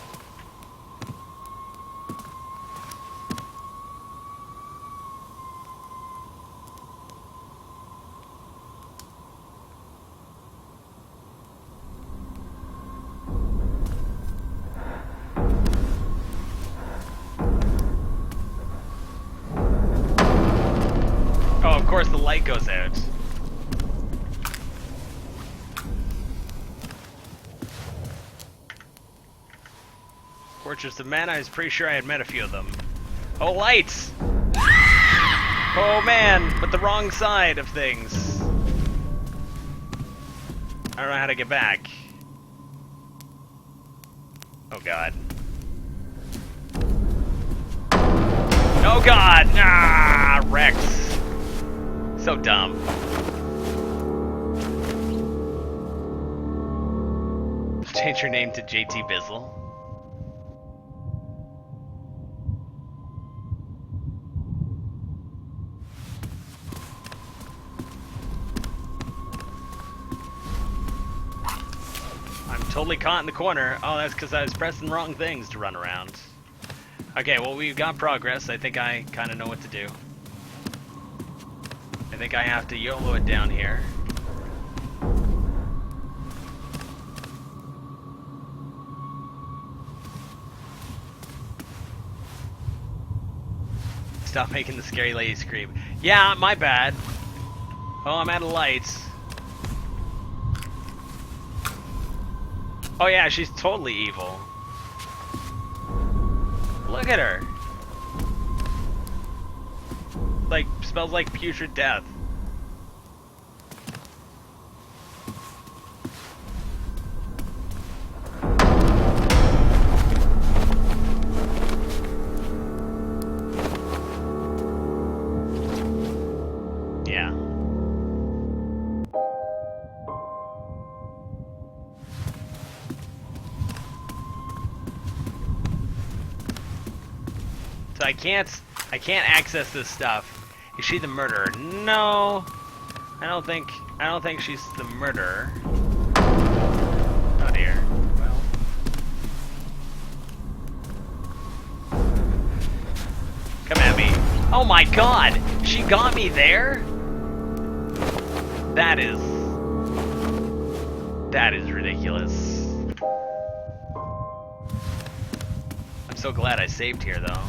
Oh, of course the light goes out. Fortress of Mana, I was pretty sure I had met a few of them. Oh, lights! Oh man, but the wrong side of things. I don't know how to get back. Oh god. Oh god! Ah, Rex. So dumb. Change your name to JT Bizzle. I'm totally caught in the corner. Oh, that's because I was pressing wrong things to run around. Okay, well, we've got progress. I think I kind of know what to do. I think I have to YOLO it down here. Stop making the scary lady scream. Yeah, my bad. Oh, I'm out of lights. Oh yeah, she's totally evil. Look at her. Like, smells like putrid death. Yeah. So I can't access this stuff. Is she the murderer? No. I don't think she's the murderer. Oh dear. Well. Come at me. Oh my god! She got me there? That is ridiculous. I'm so glad I saved here though.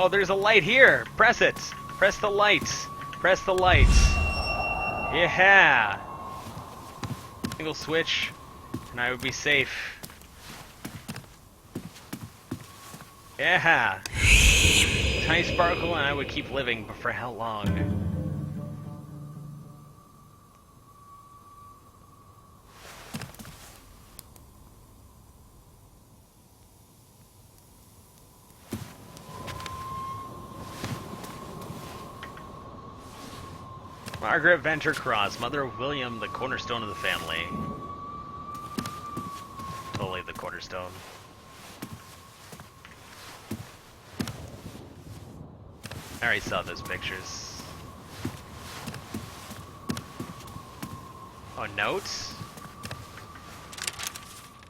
Oh, there's a light here. Press it. Press the lights. Press the lights. Yeah. Single switch, and I would be safe. Yeah. Tiny sparkle, and I would keep living, but for how long? Margaret Venture Cross, mother of William, the cornerstone of the family. Totally the cornerstone. I already saw those pictures. Oh, notes?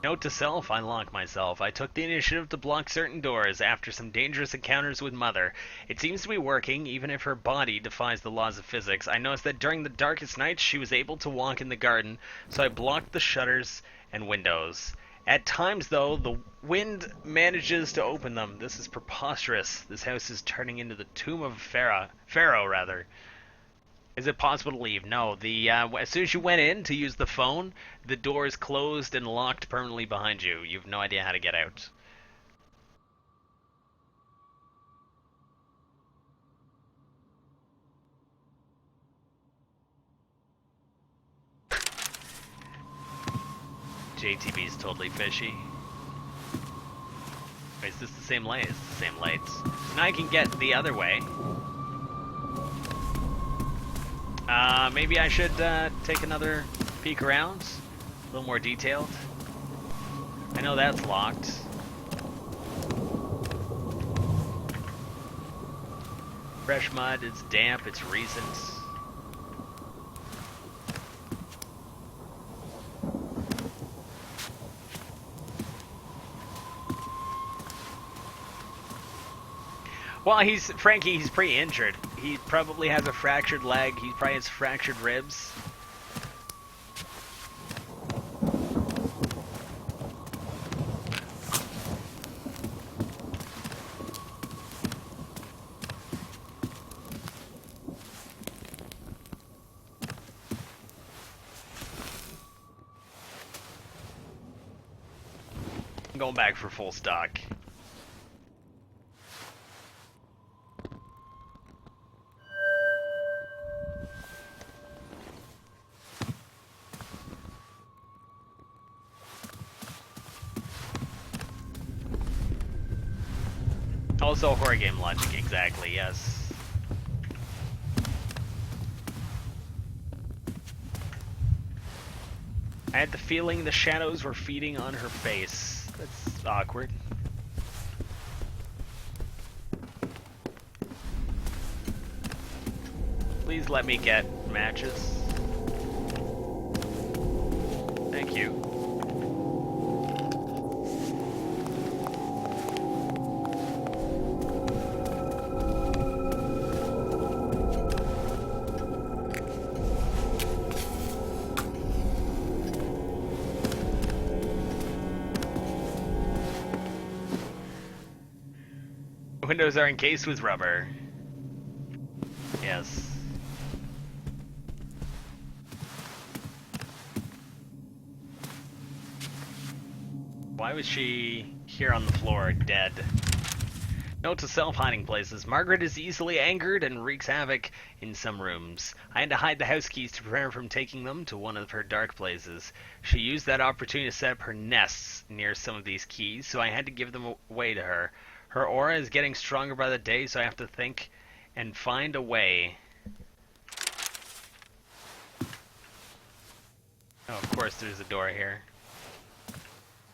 Note to self, unlock myself. I took the initiative to block certain doors after some dangerous encounters with Mother. It seems to be working, even if her body defies the laws of physics. I noticed that during the darkest nights, she was able to walk in the garden, so I blocked the shutters and windows. At times, though, the wind manages to open them. This is preposterous. This house is turning into the tomb of Pharaoh, rather. Is it possible to leave? No. As soon as you went in to use the phone, the door is closed and locked permanently behind you. You have no idea how to get out. JTB is totally fishy. Wait, is this the same light? It's the same lights. So now I can get the other way. Maybe I should take another peek around. A little more detailed. I know that's locked. Fresh mud, it's damp, it's recent. Well, Frankie, he's pretty injured. He probably has a fractured leg. He probably has fractured ribs. I'm going back for full stock. Also, horror game logic, exactly, yes. I had the feeling the shadows were feeding on her face. That's awkward. Please let me get matches. Thank you. Windows are encased with rubber. Yes. Why was she here on the floor, dead? Note to self, hiding places. Margaret is easily angered and wreaks havoc in some rooms. I had to hide the house keys to prevent her from taking them to one of her dark places. She used that opportunity to set up her nests near some of these keys, so I had to give them away to her. Her aura is getting stronger by the day, so I have to think and find a way. Oh, of course there's a door here.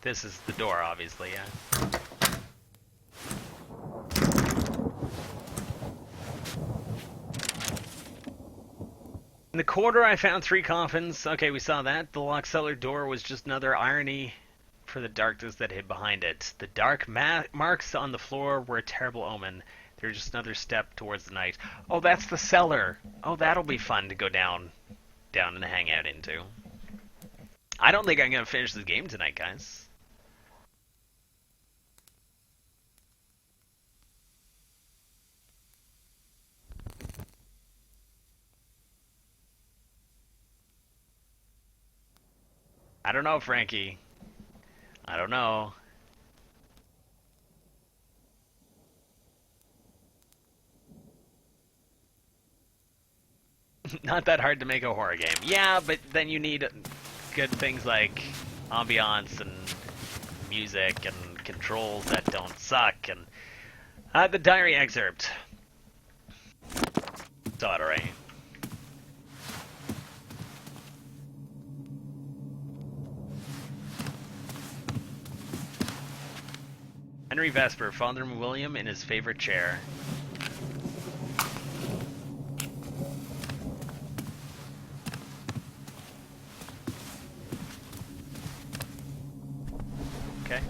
This is the door, obviously, yeah. In the corridor, I found 3 coffins. Okay, we saw that. The locked cellar door was just another irony for the darkness that hid behind it. The dark marks on the floor were a terrible omen. They're just another step towards the night. Oh, that's the cellar. Oh, that'll be fun to go down and hang out into. I don't think I'm going to finish this game tonight, guys. I don't know, Frankie. I don't know. Not that hard to make a horror game. Yeah, but then you need good things like ambiance and music and controls that don't suck. And the diary excerpt. Saw it already. Henry Vesper, Father William in his favorite chair. Okay.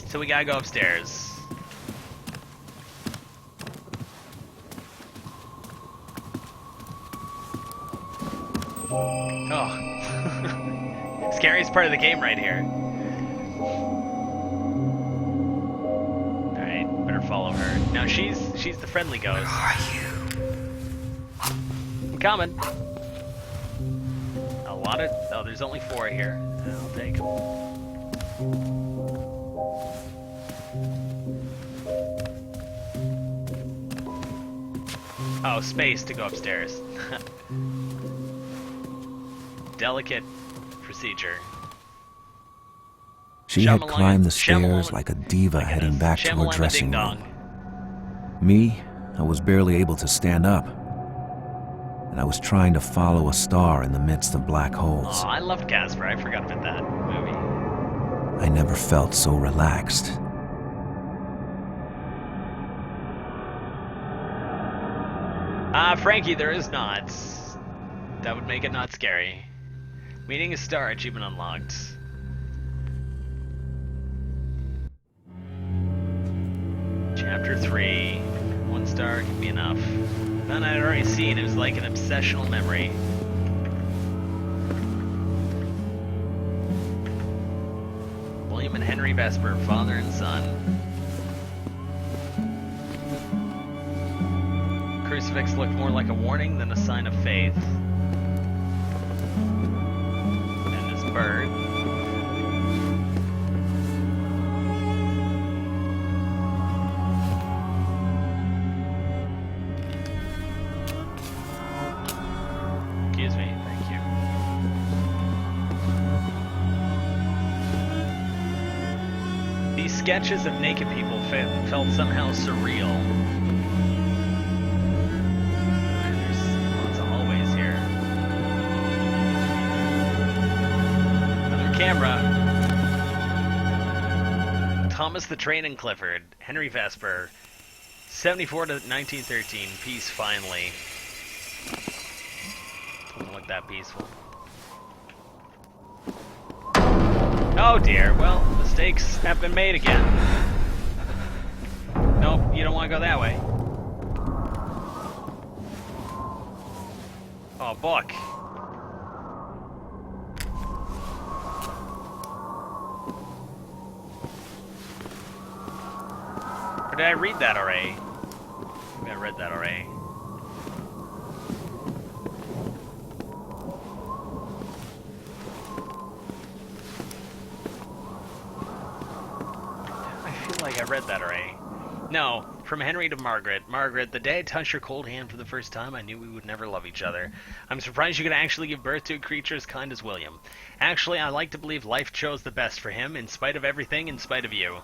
So we gotta go upstairs. Oh. Scariest part of the game right here. Alright, better follow her. Now she's the friendly ghost. Where are you? I'm coming. A lot of... Oh, there's only 4 here. I'll take them. Oh, space to go upstairs. Delicate procedure. She had Shyamalan- climbed the stairs Shyamalan- like a diva my heading goodness. back to her Shyamalan dressing ding room. dong. Me, I was barely able to stand up. And I was trying to follow a star in the midst of black holes. Oh, I loved Casper. I forgot about that movie. I never felt so relaxed. Frankie, there is not. That would make it not scary. Meeting a star, achievement unlocked. Chapter 3. 1 star can be enough. Then I'd already seen, it was like an obsessional memory. William and Henry Vesper, father and son. Crucifix looked more like a warning than a sign of faith. And this bird. Excuse me, thank you. These sketches of naked people felt somehow surreal. There's lots of hallways here. Another camera. Thomas the Train and Clifford, Henry Vesper, 74 to 1913, peace finally. Doesn't look that peaceful. Oh dear, well, mistakes have been made again. Nope, you don't want to go that way. Oh, book. Or did I read that already? Maybe I read that already. I feel like I read that already. No, from Henry to Margaret. Margaret, the day I touched your cold hand for the first time, I knew we would never love each other. I'm surprised you could actually give birth to a creature as kind as William. Actually, I like to believe life chose the best for him, in spite of everything, in spite of you.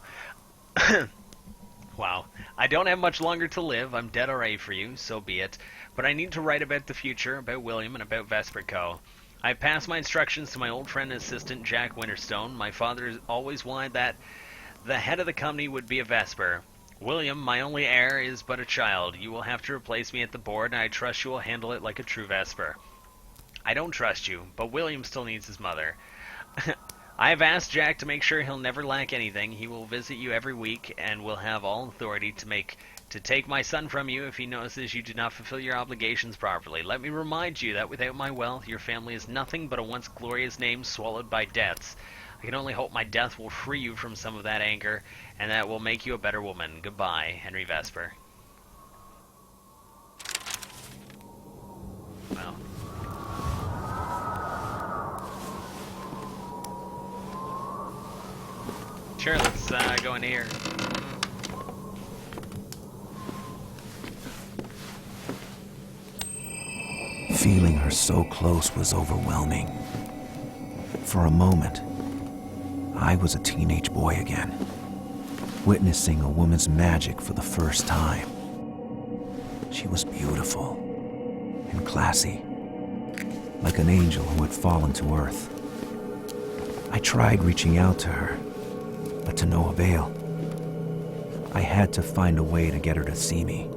Wow. I don't have much longer to live. I'm dead already for you, so be it. But I need to write about the future, about William, and about Vesper Co. I passed my instructions to my old friend and assistant, Jack Winterstone. My father always wanted that the head of the company would be a Vesper. William, my only heir, is but a child. You will have to replace me at the board, and I trust you will handle it like a true Vesper. I don't trust you, but William still needs his mother. I have asked Jack to make sure he'll never lack anything. He will visit you every week, and will have all authority to take my son from you if he notices you do not fulfill your obligations properly. Let me remind you that without my wealth, your family is nothing but a once glorious name swallowed by debts. I can only hope my death will free you from some of that anger, and that will make you a better woman. Goodbye, Henry Vesper. Wow. Sure, let's go in here. Feeling her so close was overwhelming. For a moment, I was a teenage boy again, witnessing a woman's magic for the first time. She was beautiful and classy, like an angel who had fallen to earth. I tried reaching out to her, but to no avail. I had to find a way to get her to see me.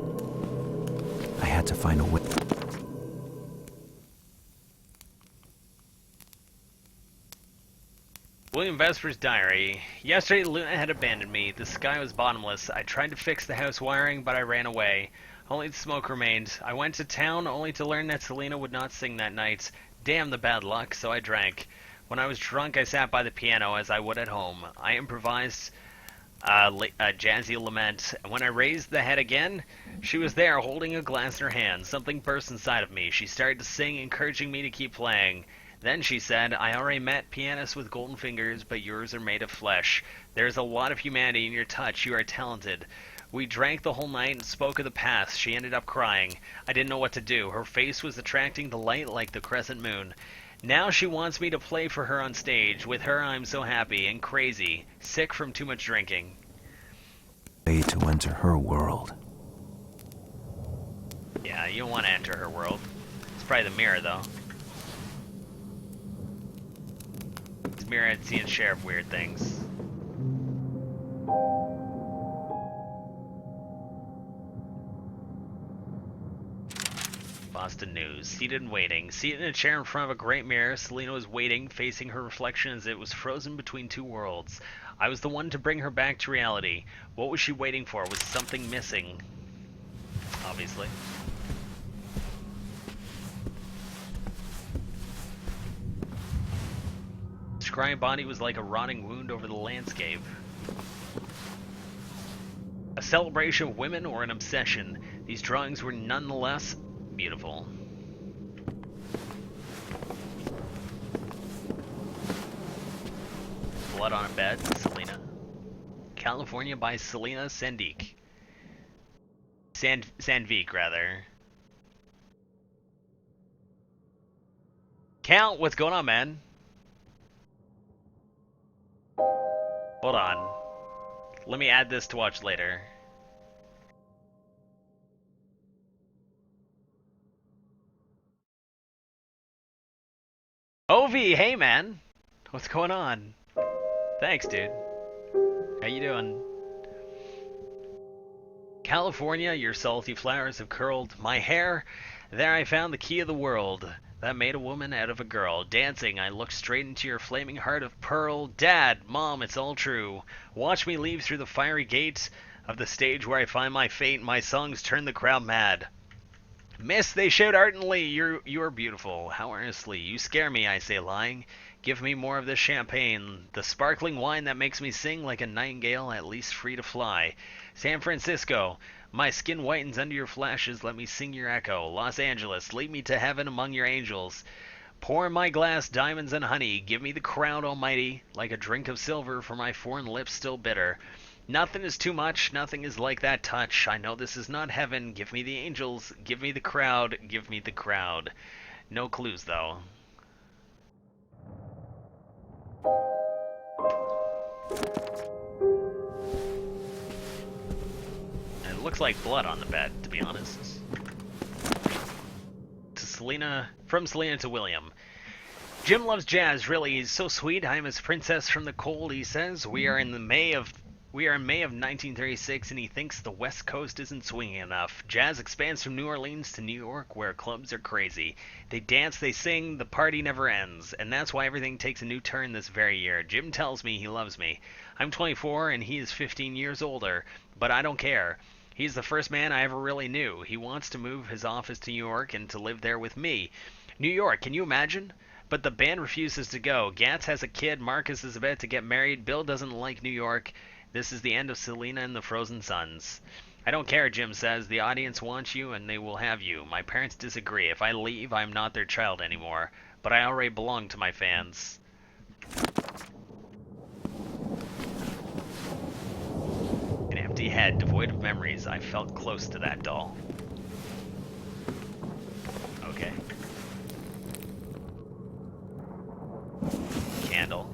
I had to find a way. William Vesper's diary. Yesterday, Luna had abandoned me. The sky was bottomless. I tried to fix the house wiring, but I ran away. Only the smoke remained. I went to town only to learn that Selena would not sing that night. Damn the bad luck, so I drank. When I was drunk, I sat by the piano as I would at home. I improvised a jazzy lament. When I raised the head again, she was there holding a glass in her hand. Something burst inside of me. She started to sing, encouraging me to keep playing. Then she said, I already met pianists with golden fingers, but yours are made of flesh. There's a lot of humanity in your touch. You are talented. We drank the whole night and spoke of the past. She ended up crying. I didn't know what to do. Her face was attracting the light like the crescent moon. Now she wants me to play for her on stage. With her I'm so happy and crazy, sick from too much drinking. Way to enter her world. Yeah, you don't want to enter her world. It's probably the mirror, though. This mirror had seen its share of weird things. Boston News. Seated and waiting. Seated in a chair in front of a great mirror, Selena was waiting, facing her reflection as it was frozen between two worlds. I was the one to bring her back to reality. What was she waiting for? Was something missing? Obviously. The scrying body was like a rotting wound over the landscape. A celebration of women or an obsession? These drawings were nonetheless beautiful. Blood on a Bed, Selena. California by Selena Sandvik. Sandvik, rather. Count, what's going on, man? Hold on. Let me add this to watch later. Ovi, hey man! What's going on? Thanks, dude. How you doing? California, your salty flowers have curled my hair. There I found the key of the world that made a woman out of a girl. Dancing, I looked straight into your flaming heart of pearl. Dad, Mom, it's all true. Watch me leave through the fiery gates of the stage where I find my fate. My songs turn the crowd mad. Miss, they shout ardently, you are beautiful. How earnestly you scare me, I say, lying. Give me more of this champagne, the sparkling wine that makes me sing like a nightingale, at least free to fly. San Francisco, my skin whitens under your flashes, let me sing your echo. Los Angeles, lead me to heaven among your angels. Pour in my glass diamonds and honey, give me the crown almighty, like a drink of silver for my foreign lips still bitter. Nothing is too much, nothing is like that touch. I know this is not heaven, give me the angels, give me the crowd, give me the crowd. No clues, though. It looks like blood on the bed, to be honest. To Selena, from Selena to William. Jim loves jazz, really. He's so sweet. I'm his princess from the cold, he says. We are in May of 1936, and he thinks the West Coast isn't swinging enough. Jazz expands from New Orleans to New York, where clubs are crazy. They dance, they sing, the party never ends, and that's why everything takes a new turn this very year. Jim tells me he loves me. I'm 24, and he is 15 years older, but I don't care. He's the first man I ever really knew. He wants to move his office to New York and to live there with me. New York, can you imagine? But the band refuses to go. Gatz has a kid, Marcus is about to get married, Bill doesn't like New York. This is the end of Selena and the Frozen Sons. I don't care, Jim says. The audience wants you and they will have you. My parents disagree. If I leave, I'm not their child anymore. But I already belong to my fans. head devoid of memories. I felt close to that doll. Okay. Candle.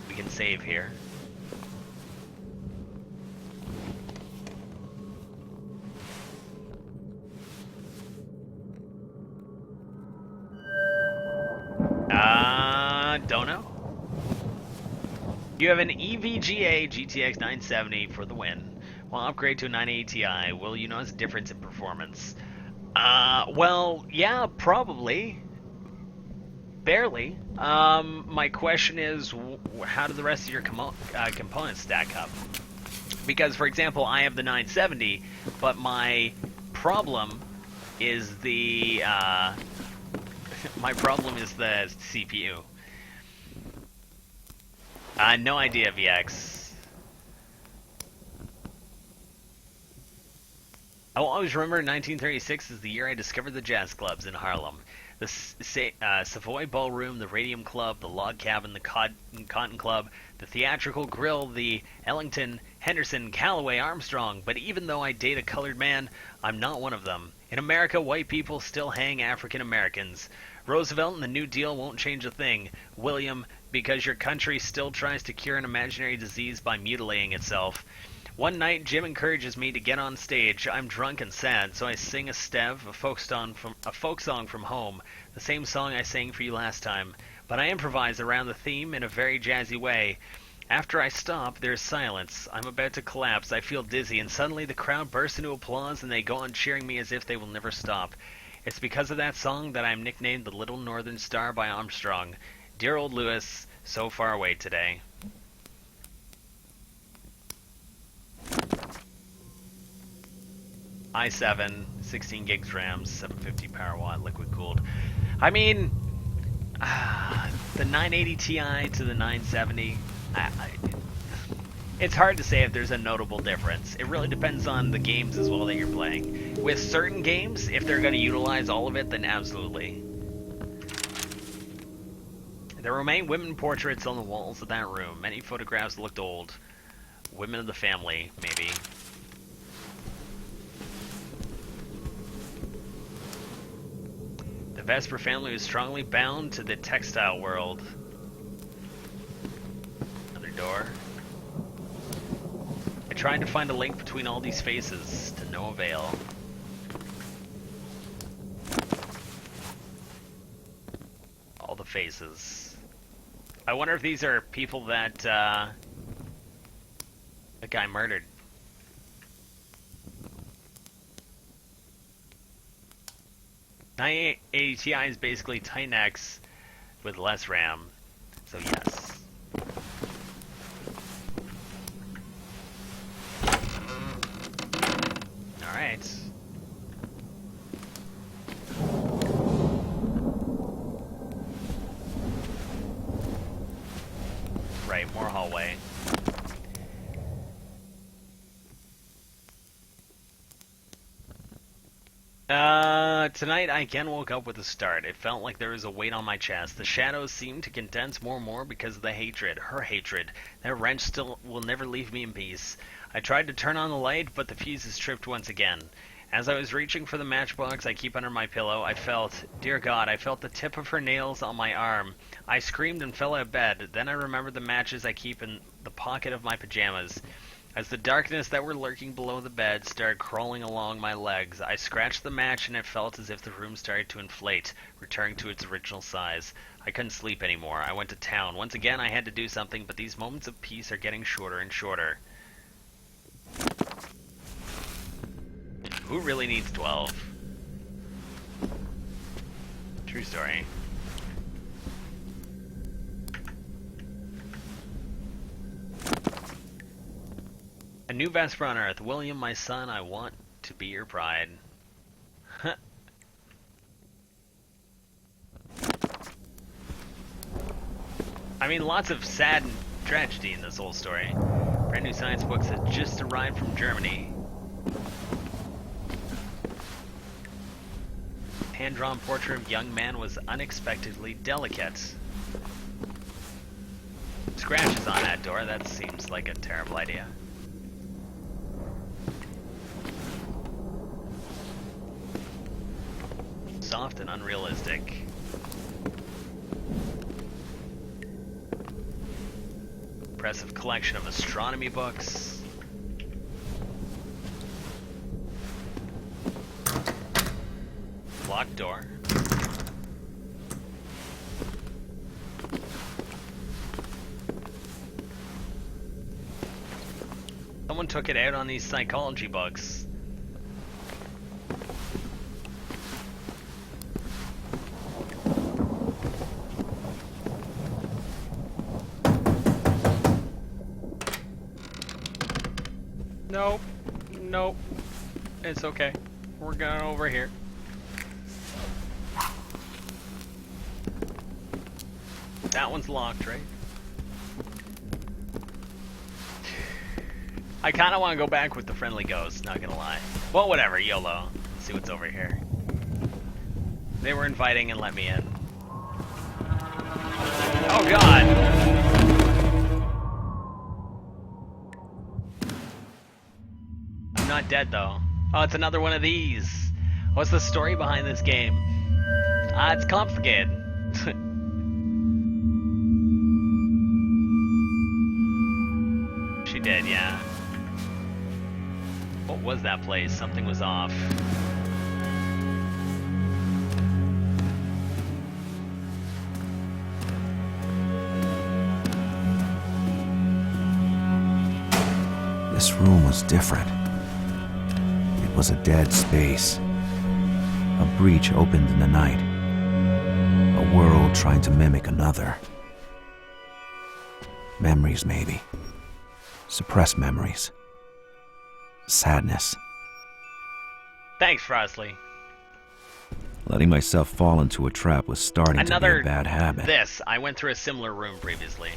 We can save here. Don't know. You have an EVGA GTX 970 for the win. While upgrade to a 980 Ti, will you notice a difference in performance? Well, yeah, probably. Barely. My question is, how do the rest of your components stack up? Because, for example, I have the 970, but my problem is the CPU. No idea, VX. I will always remember 1936 as the year I discovered the jazz clubs in Harlem. The Savoy Ballroom, the Radium Club, the Log Cabin, the Cotton Club, the Theatrical Grill, the Ellington, Henderson, Calloway, Armstrong. But even though I date a colored man, I'm not one of them. In America, white people still hang African Americans. Roosevelt and the New Deal won't change a thing. William, because your country still tries to cure an imaginary disease by mutilating itself. One night, Jim encourages me to get on stage. I'm drunk and sad, so I sing a stev, a folk song from home, the same song I sang for you last time. But I improvise around the theme in a very jazzy way. After I stop, there's silence. I'm about to collapse. I feel dizzy, and suddenly the crowd bursts into applause, and they go on cheering me as if they will never stop. It's because of that song that I'm nicknamed the Little Northern Star by Armstrong. Dear old Lewis, so far away today. i7, 16 gigs RAM, 750 power watt, liquid cooled. I mean, the 980 Ti to the 970, it's hard to say if there's a notable difference. It really depends on the games as well that you're playing. With certain games, if they're going to utilize all of it, then absolutely. There remain women portraits on the walls of that room. Many photographs looked old. Women of the family, maybe. The Vesper family was strongly bound to the textile world. Another door. I tried to find a link between all these faces, to no avail. All the faces. I wonder if these are people that a guy murdered. .980 Ti is basically Titan X with less RAM, so yes. Alright. Right, more hallway. Tonight I again woke up with a start. It felt like there was a weight on my chest. The shadows seemed to condense more and more because of the hatred. Her hatred. That wrench still will never leave me in peace. I tried to turn on the light, but the fuses tripped once again. As I was reaching for the matchbox I keep under my pillow, I felt, dear God, I felt the tip of her nails on my arm. I screamed and fell out of bed. Then I remembered the matches I keep in the pocket of my pajamas. As the darkness that were lurking below the bed started crawling along my legs, I scratched the match and it felt as if the room started to inflate, returning to its original size. I couldn't sleep anymore. I went to town. Once again I had to do something, but these moments of peace are getting shorter and shorter. Who really needs 12? True story. A new Vesper on Earth. William, my son, I want to be your bride. I mean, lots of sad and tragedy in this whole story. Brand new science books had just arrived from Germany. Hand-drawn portrait of young man was unexpectedly delicate. Scratches on that door, that seems like a terrible idea. soft and unrealistic. Impressive collection of astronomy books. Locked door. Someone took it out on these psychology books. Nope. Nope. It's okay. We're going over here. That one's locked, right? I kind of want to go back with the friendly ghost, not gonna lie. Well, whatever, YOLO. Let's see what's over here. They were inviting and let me in. Oh god! I'm not dead though. Oh, it's another one of these. What's the story behind this game? It's complicated. She did, yeah. What was that place? Something was off. This room was different. It was a dead space. A breach opened in the night. A world trying to mimic another. Memories, maybe. Suppressed memories. Sadness. Thanks, Frostley. Letting myself fall into a trap was starting to be a bad habit. This. I went through a similar room previously.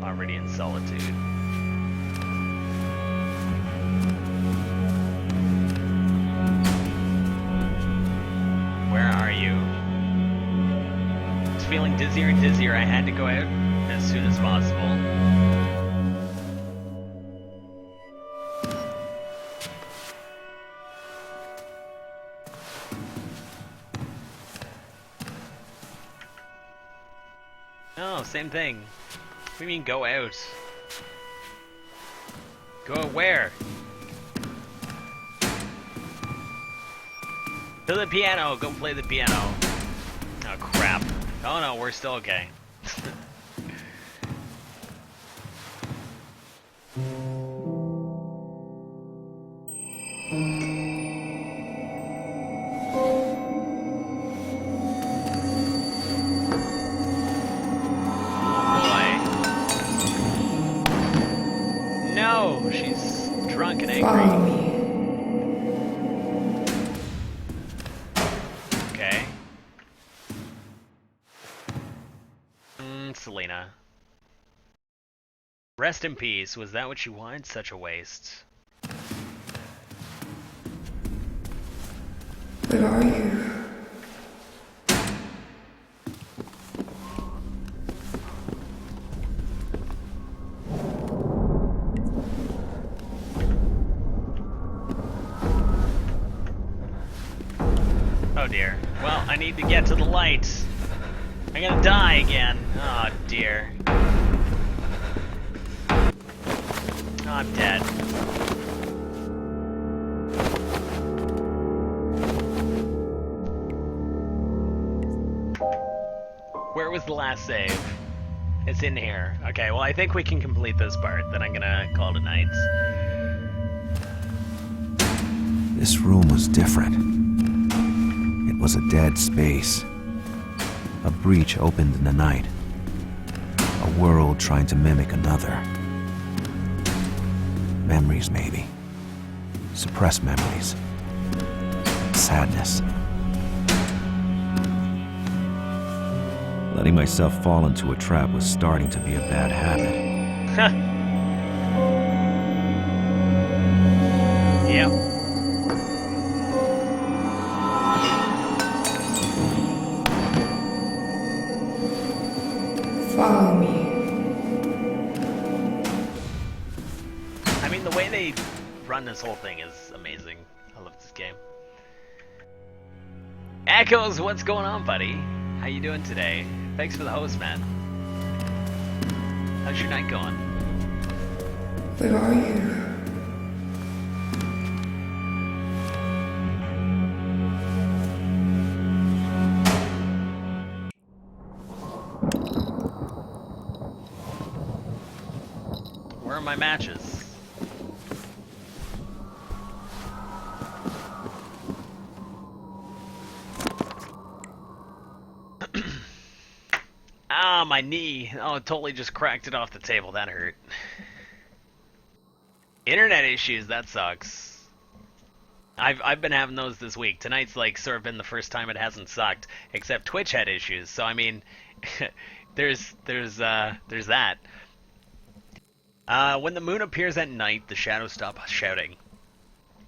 Already in solitude. Where are you? I was feeling dizzier and dizzier. I had to go out as soon as possible. Oh, same thing. What do you mean go out? Go where? To the piano! Go play the piano. Oh crap. Oh no, we're still okay. No, she's drunk and angry. Okay. Selena. Rest in peace. Was that what you wanted? Such a waste. Where are you? Oh dear. Well, I need to get to the light. I'm gonna die again. Oh dear. Oh, I'm dead. Where was the last save? It's in here. Okay, well I think we can complete this part, then I'm gonna call it a night. This room was different. It was a dead space. A breach opened in the night. A world trying to mimic another. Memories, maybe. Suppressed memories. Sadness. Letting myself fall into a trap was starting to be a bad habit. Yep. Follow me. run this whole thing is amazing. I love this game. Echoes, what's going on, buddy? How you doing today? Thanks for the host, man. How's your night going? Where are you? Where are my matches? Ah, my knee. Oh, it totally just cracked it off the table. That hurt. Internet issues, that sucks. I've been having those this week. Tonight's like sort of been the first time it hasn't sucked, except Twitch had issues. So I mean, there's that. When the moon appears at night, the shadows stop shouting.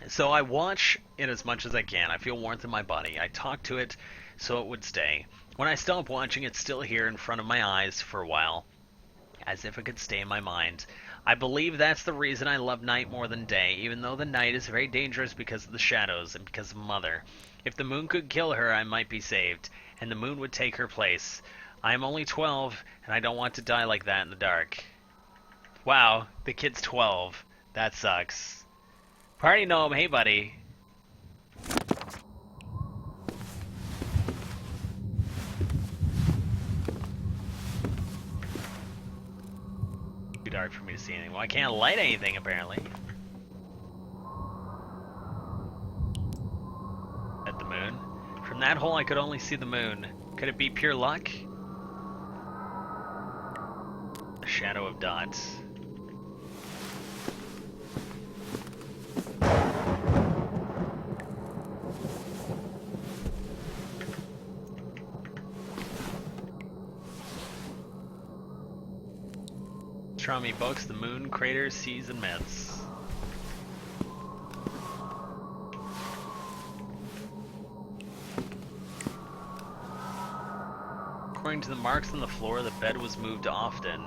So I watch it as much as I can. I feel warmth in my body. I talk to it so it would stay. When I stop watching, it's still here in front of my eyes for a while, as if it could stay in my mind. I believe that's the reason I love night more than day, even though the night is very dangerous because of the shadows and because of Mother. If the moon could kill her, I might be saved, and the moon would take her place. I am only 12, and I don't want to die like that in the dark. Wow, the kid's 12. That sucks. Party Gnome, hey buddy. Too dark for me to see anything. Well, I can't light anything apparently. At the moon. From that hole I could only see the moon. Could it be pure luck? A shadow of dots. Astronomy books, the moon, craters, seas, and myths. According to the marks on the floor, the bed was moved often.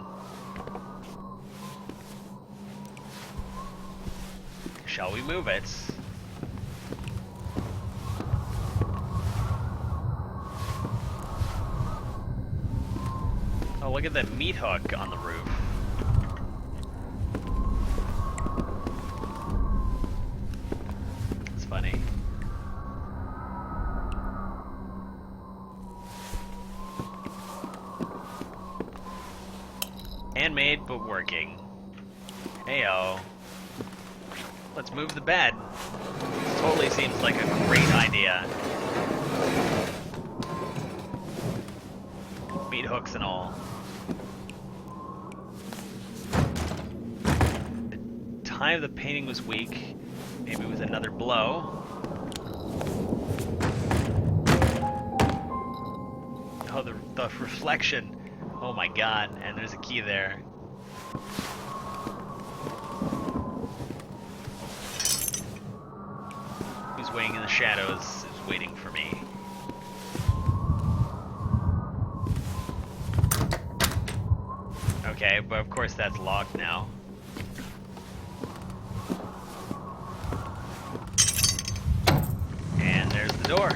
Shall we move it? Oh, look at that meat hook on the roof. It's funny. Handmade, but working. Heyo. Let's move the bed. This totally seems like a great idea. Meat hooks and all. The time of the painting was weak. Maybe with another blow. Oh, the reflection. Oh my god, and there's a key there. Who's waiting in the shadows is waiting for me. Okay, but of course that's locked now. And there's the door.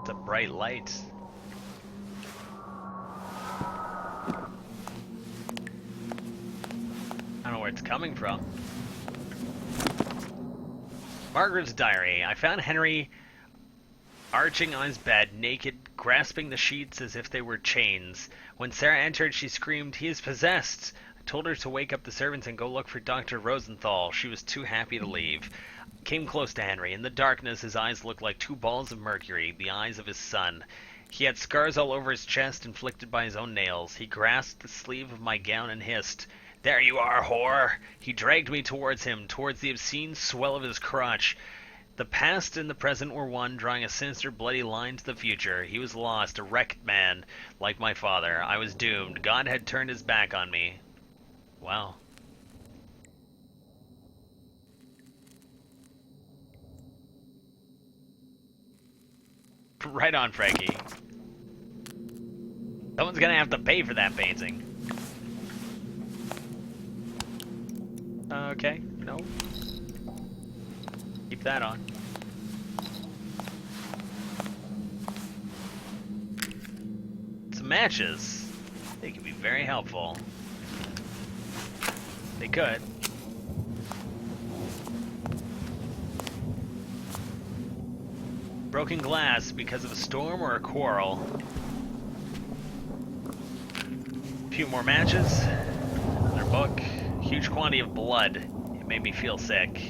It's a bright light. I don't know where it's coming from. Margaret's diary. I found Henry arching on his bed, naked, grasping the sheets as if they were chains. When Sarah entered, she screamed, "He is possessed!" I told her to wake up the servants and go look for Dr. Rosenthal. She was too happy to leave. I came close to Henry. In the darkness, his eyes looked like two balls of mercury, the eyes of his son. He had scars all over his chest, inflicted by his own nails. He grasped the sleeve of my gown and hissed, "There you are, whore!" He dragged me towards him, towards the obscene swell of his crotch. The past and the present were one, drawing a sinister, bloody line to the future. He was lost, a wrecked man, like my father. I was doomed. God had turned his back on me. Wow. Right on, Frankie. Someone's gonna have to pay for that painting. Okay, no. Keep that on. Some matches. They could be very helpful. They could. Broken glass because of a storm or a quarrel. A few more matches. Another book. Huge quantity of blood. It made me feel sick.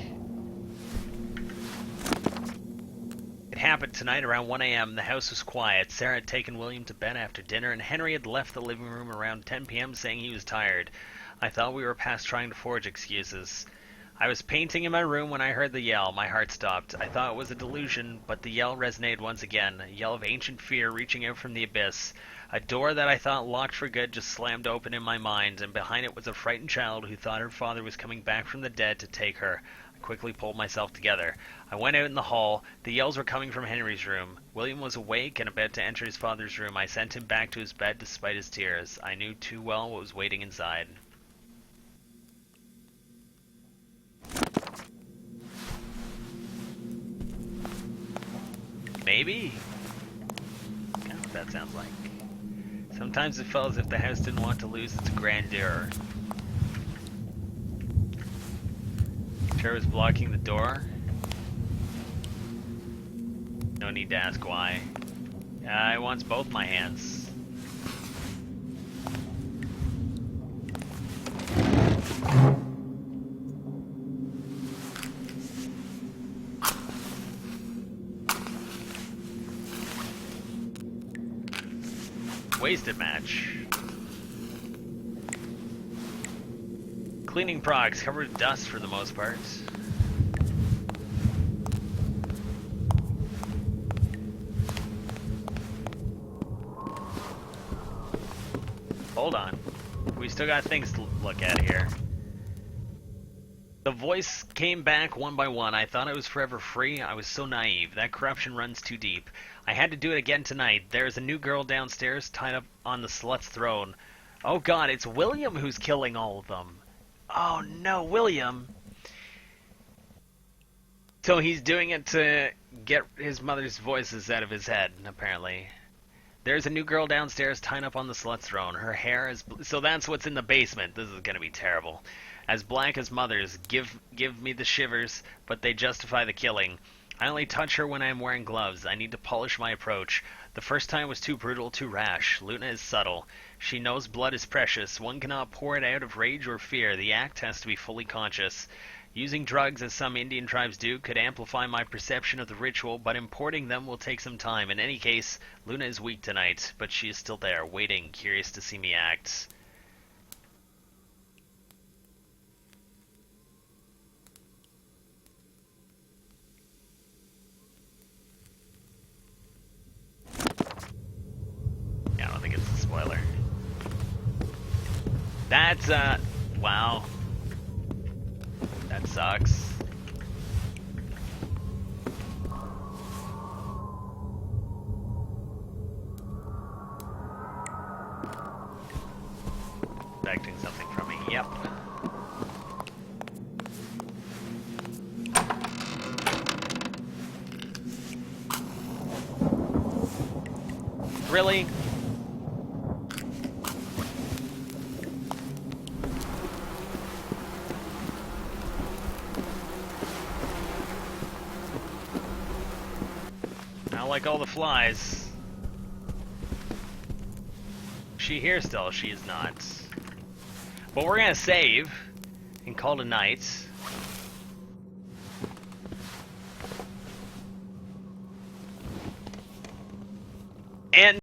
It happened tonight around 1 a.m. The house was quiet. Sarah had taken William to bed after dinner, and Henry had left the living room around 10 p.m. saying he was tired. I thought we were past trying to forge excuses. I was painting in my room when I heard the yell. My heart stopped. I thought it was a delusion, but the yell resonated once again. A yell of ancient fear reaching out from the abyss. A door that I thought locked for good just slammed open in my mind, and behind it was a frightened child who thought her father was coming back from the dead to take her. I quickly pulled myself together. I went out in the hall. The yells were coming from Henry's room. William was awake and about to enter his father's room. I sent him back to his bed despite his tears. I knew too well what was waiting inside. Maybe? Kind of what that sounds like. Sometimes it felt as if the house didn't want to lose its grandeur. Chair was blocking the door. No need to ask why. It wants both my hands. Wasted match. Cleaning products covered in dust for the most part. Hold on. We still got things to look at here. The voice came back one by one. I thought I was forever free. I was so naive. That corruption runs too deep. I had to do it again tonight. There's a new girl downstairs tied up on the slut's throne. Oh god, it's William who's killing all of them. Oh no, William. So he's doing it to get his mother's voices out of his head, apparently. There's a new girl downstairs tied up on the slut's throne. Her hair is... So that's what's in the basement. This is gonna be terrible. As black as mother's. Give me the shivers, but they justify the killing. I only touch her when I am wearing gloves. I need to polish my approach. The first time was too brutal, too rash. Luna is subtle. She knows blood is precious. One cannot pour it out of rage or fear. The act has to be fully conscious. Using drugs, as some Indian tribes do, could amplify my perception of the ritual, but importing them will take some time. In any case, Luna is weak tonight, but she is still there, waiting, curious to see me act. Yeah, I don't think it's a spoiler. That's, wow. That sucks. Expecting something from me, yep. Really? Not like all the flies. She here still? She is not. But we're gonna save and call it a night. And